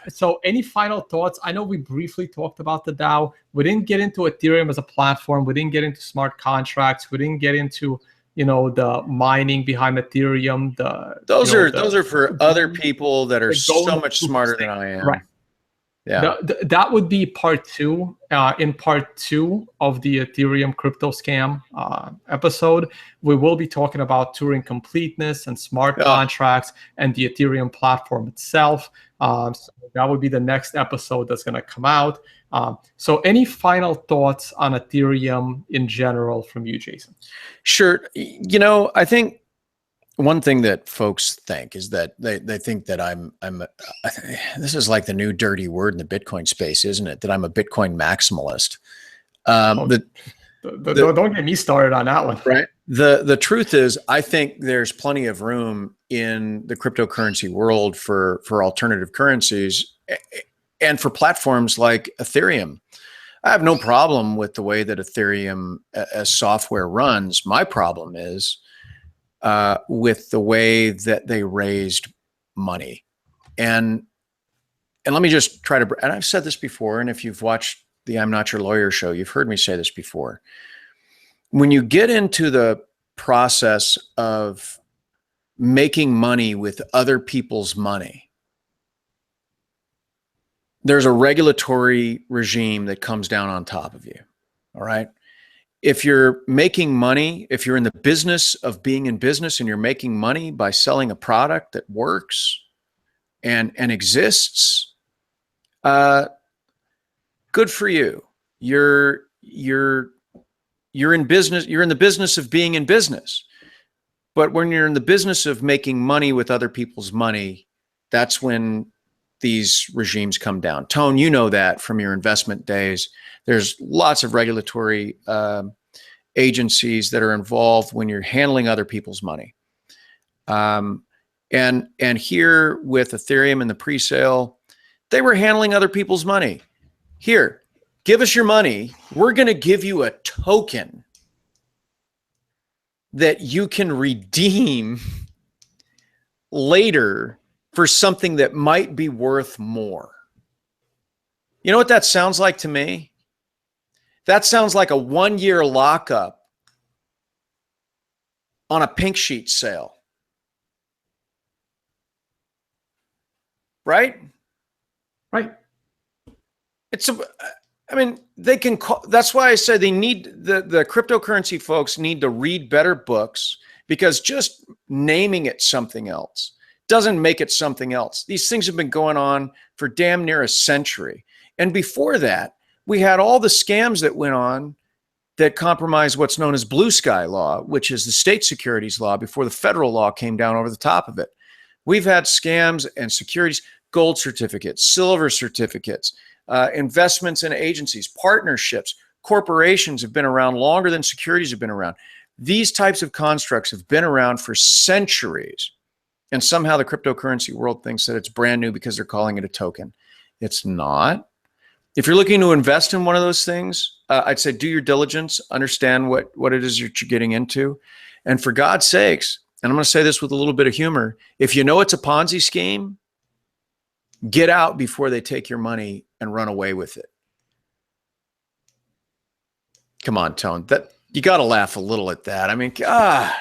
So any final thoughts? I know we briefly talked about the DAO. We didn't get into Ethereum as a platform. We didn't get into smart contracts. We didn't get into the mining behind Ethereum. Those are for other people that are so much smarter than I am. Right. Yeah. That would be part two. In part two of the Ethereum crypto scam episode, we will be talking about Turing completeness and smart contracts and the Ethereum platform itself. So that would be the next episode that's going to come out. So any final thoughts on Ethereum in general from you, Jason? Sure. I think one thing that folks think is that they think that this is like the new dirty word in the Bitcoin space, isn't it? That I'm a Bitcoin maximalist. Don't get me started on that one. Right. The truth is, I think there's plenty of room in the cryptocurrency world for alternative currencies and for platforms like Ethereum. I have no problem with the way that Ethereum as software runs. My problem is with the way that they raised money. And let me just try to, and I've said this before, and if you've watched the I'm Not Your Lawyer show, you've heard me say this before. When you get into the process of making money with other people's money, there's a regulatory regime that comes down on top of you. All right. If you're making money, if you're in the business of being in business and you're making money by selling a product that works and exists, good for you. You're in business. You're in the business of being in business. But when you're in the business of making money with other people's money, that's when these regimes come down. Tone, you know that from your investment days. There's lots of regulatory agencies that are involved when you're handling other people's money. And here with Ethereum and the pre-sale, they were handling other people's money. Here, give us your money. We're going to give you a token that you can redeem later for something that might be worth more. You know what that sounds like to me? That sounds like a 1-year lockup on a pink sheet sale. Right? Right. They can call, that's why I said they need the cryptocurrency folks need to read better books, because just naming it something else doesn't make it something else. These things have been going on for damn near a century. And before that, we had all the scams that went on that compromised what's known as blue sky law, which is the state securities law before the federal law came down over the top of it. We've had scams and securities, gold certificates, silver certificates, investments in agencies, partnerships, corporations have been around longer than securities have been around. These types of constructs have been around for centuries. And somehow the cryptocurrency world thinks that it's brand new because they're calling it a token. It's not. If you're looking to invest in one of those things, I'd say do your diligence, understand what it is you're getting into. And for God's sakes, and I'm going to say this with a little bit of humor, if you know it's a Ponzi scheme, get out before they take your money and run away with it. Come on, Tone. That you got to laugh a little at that. I mean, God,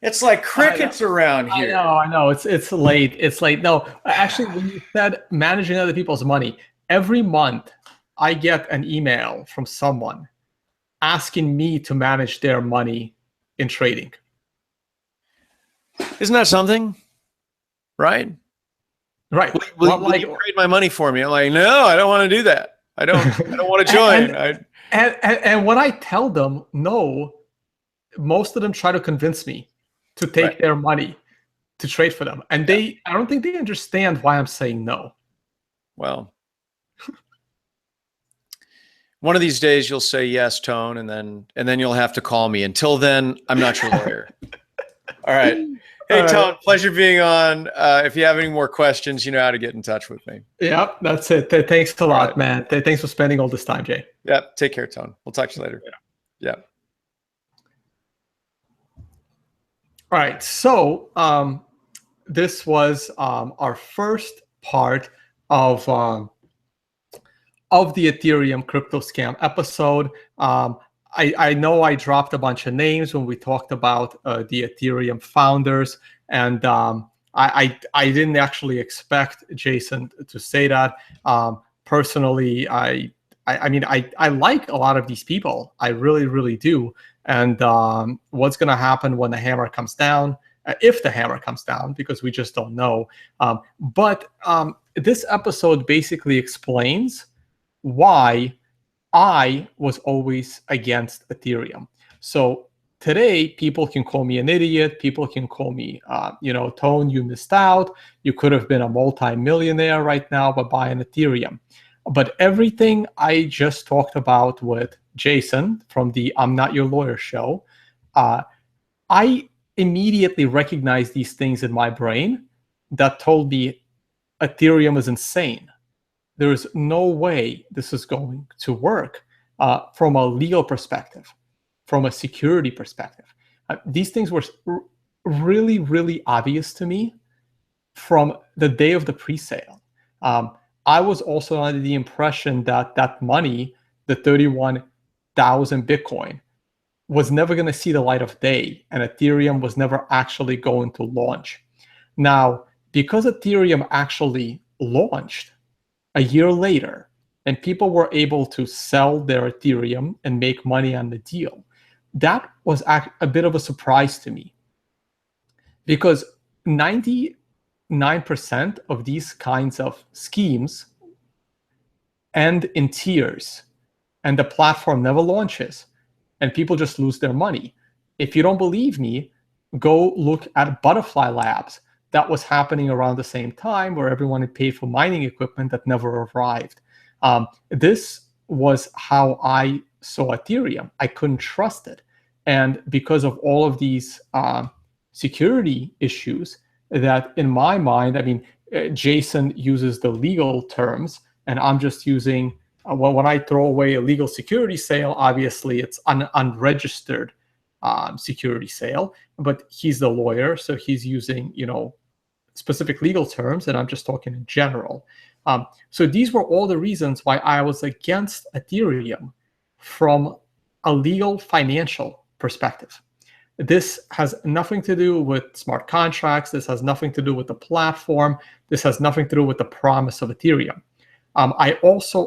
it's like crickets around here. I know. It's late. It's late. No, actually, when you said managing other people's money, every month I get an email from someone asking me to manage their money in trading. Isn't that something? Right? Right. Will you trade my money for me? I'm like, no, I don't want to do that. I don't want to join. And when I tell them no, most of them try to convince me to take their money to trade for them. And I don't think they understand why I'm saying no. Well, one of these days you'll say yes, Tone, and then you'll have to call me. Until then, I'm not your lawyer. All right. Hey, Tom, pleasure being on. If you have any more questions, you know how to get in touch with me. Yeah, that's it. Thanks a lot, man. Thanks for spending all this time, Jay. Yep. Take care, Tom. We'll talk to you later. Yeah. All right. So this was our first part of the Ethereum crypto scam episode. I know I dropped a bunch of names when we talked about the Ethereum founders, and I didn't actually expect Jason to say that. Personally, I mean, I like a lot of these people. I really, really do. And what's going to happen when the hammer comes down, if the hammer comes down, because we just don't know. But this episode basically explains why I was always against Ethereum. So today, people can call me an idiot. People can call me, Tone, you missed out. You could have been a multi-millionaire right now by buying Ethereum. But everything I just talked about with Jason from the I'm Not Your Lawyer show, I immediately recognized these things in my brain that told me Ethereum is insane. There is no way this is going to work from a legal perspective, from a security perspective. These things were really, really obvious to me from the day of the pre-sale. I was also under the impression that that money, the 31,000 Bitcoin, was never going to see the light of day, and Ethereum was never actually going to launch. Now, because Ethereum actually launched a year later, and people were able to sell their Ethereum and make money on the deal, that was a bit of a surprise to me, because 99% of these kinds of schemes end in tears, and the platform never launches, and people just lose their money. If you don't believe me, go look at Butterfly Labs. That was happening around the same time, where everyone had paid for mining equipment that never arrived. This was how I saw Ethereum. I couldn't trust it. And because of all of these security issues that, in my mind, I mean, Jason uses the legal terms, and I'm just using, when I throw away a legal security sale, obviously it's an unregistered security sale, but he's the lawyer, so he's using, specific legal terms, and I'm just talking in general. So these were all the reasons why I was against Ethereum from a legal financial perspective. This has nothing to do with smart contracts. This has nothing to do with the platform. This has nothing to do with the promise of Ethereum. I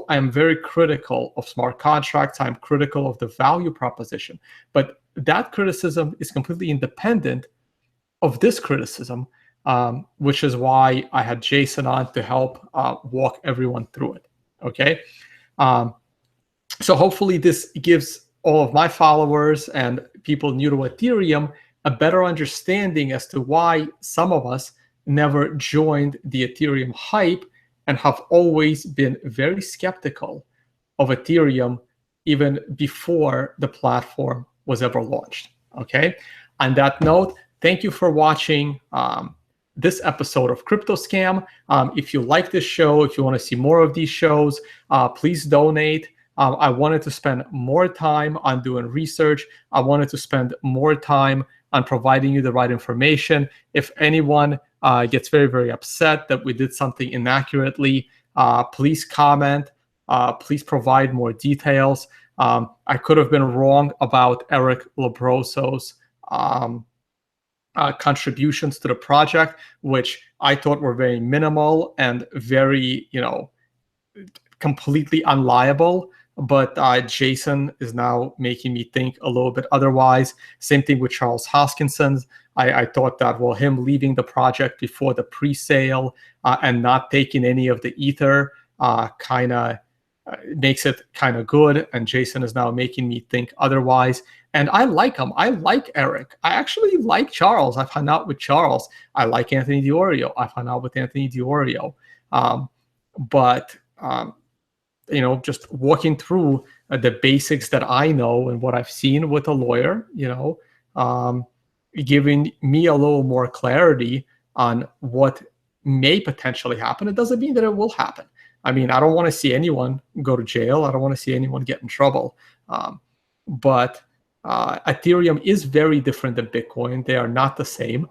am very critical of smart contracts. I'm critical of the value proposition. But that criticism is completely independent of this criticism, which is why I had Jason on to help walk everyone through it. Okay. So hopefully this gives all of my followers and people new to Ethereum a better understanding as to why some of us never joined the Ethereum hype and have always been very skeptical of Ethereum even before the platform was ever launched. Okay. On that note, thank you for watching this episode of CryptoScam. If you like this show, if you want to see more of these shows, please donate. I wanted to spend more time on doing research. I wanted to spend more time on providing you the right information. If anyone gets very, very upset that we did something inaccurately, please comment. Please provide more details. I could have been wrong about Eric Labroso's contributions to the project, which I thought were very minimal and very, completely unliable. But Jason is now making me think a little bit otherwise. Same thing with Charles Hoskinson. I thought that, well, him leaving the project before the pre-sale and not taking any of the Ether kind of makes it kind of good. And Jason is now making me think otherwise. And I like him. I like Eric. I actually like Charles. I've hung out with Charles. I like Anthony Diorio. I've hung out with Anthony Diorio. Just walking through the basics that I know and what I've seen with a lawyer, giving me a little more clarity on what may potentially happen. It doesn't mean that it will happen. I mean, I don't want to see anyone go to jail. I don't want to see anyone get in trouble. But Ethereum is very different than Bitcoin. They are not the same.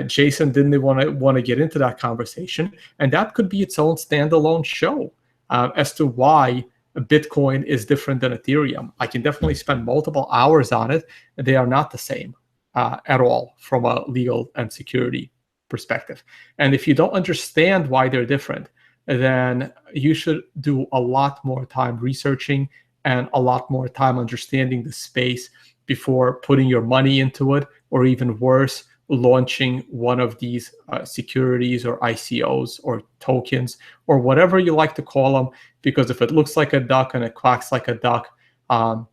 Jason didn't want to get into that conversation, and that could be its own standalone show as to why Bitcoin is different than Ethereum. I can definitely spend multiple hours on it. They are not the same at all from a legal and security perspective. And if you don't understand why they're different, then you should do a lot more time researching and a lot more time understanding the space before putting your money into it, or even worse, launching one of these securities or ICOs or tokens or whatever you like to call them. Because if it looks like a duck and it quacks like a duck, the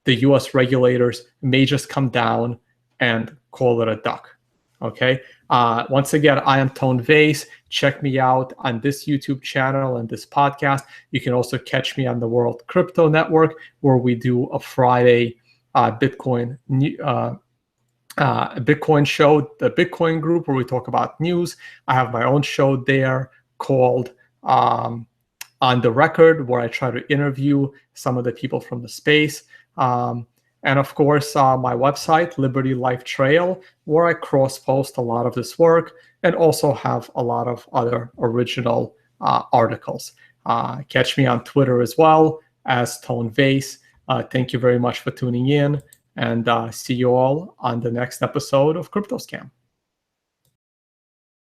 US regulators may just come down and call it a duck. Okay. Once again, I am Tone Vase. Check me out on this YouTube channel and this podcast. You can also catch me on the World Crypto Network, where we do a Friday Bitcoin show, the Bitcoin group, where we talk about news. I have my own show there called On the Record, where I try to interview some of the people from the space. And of course, my website, Liberty Life Trail, where I cross-post a lot of this work and also have a lot of other original articles. Catch me on Twitter as well as Tone Vase. Thank you very much for tuning in, and see you all on the next episode of CryptoScam.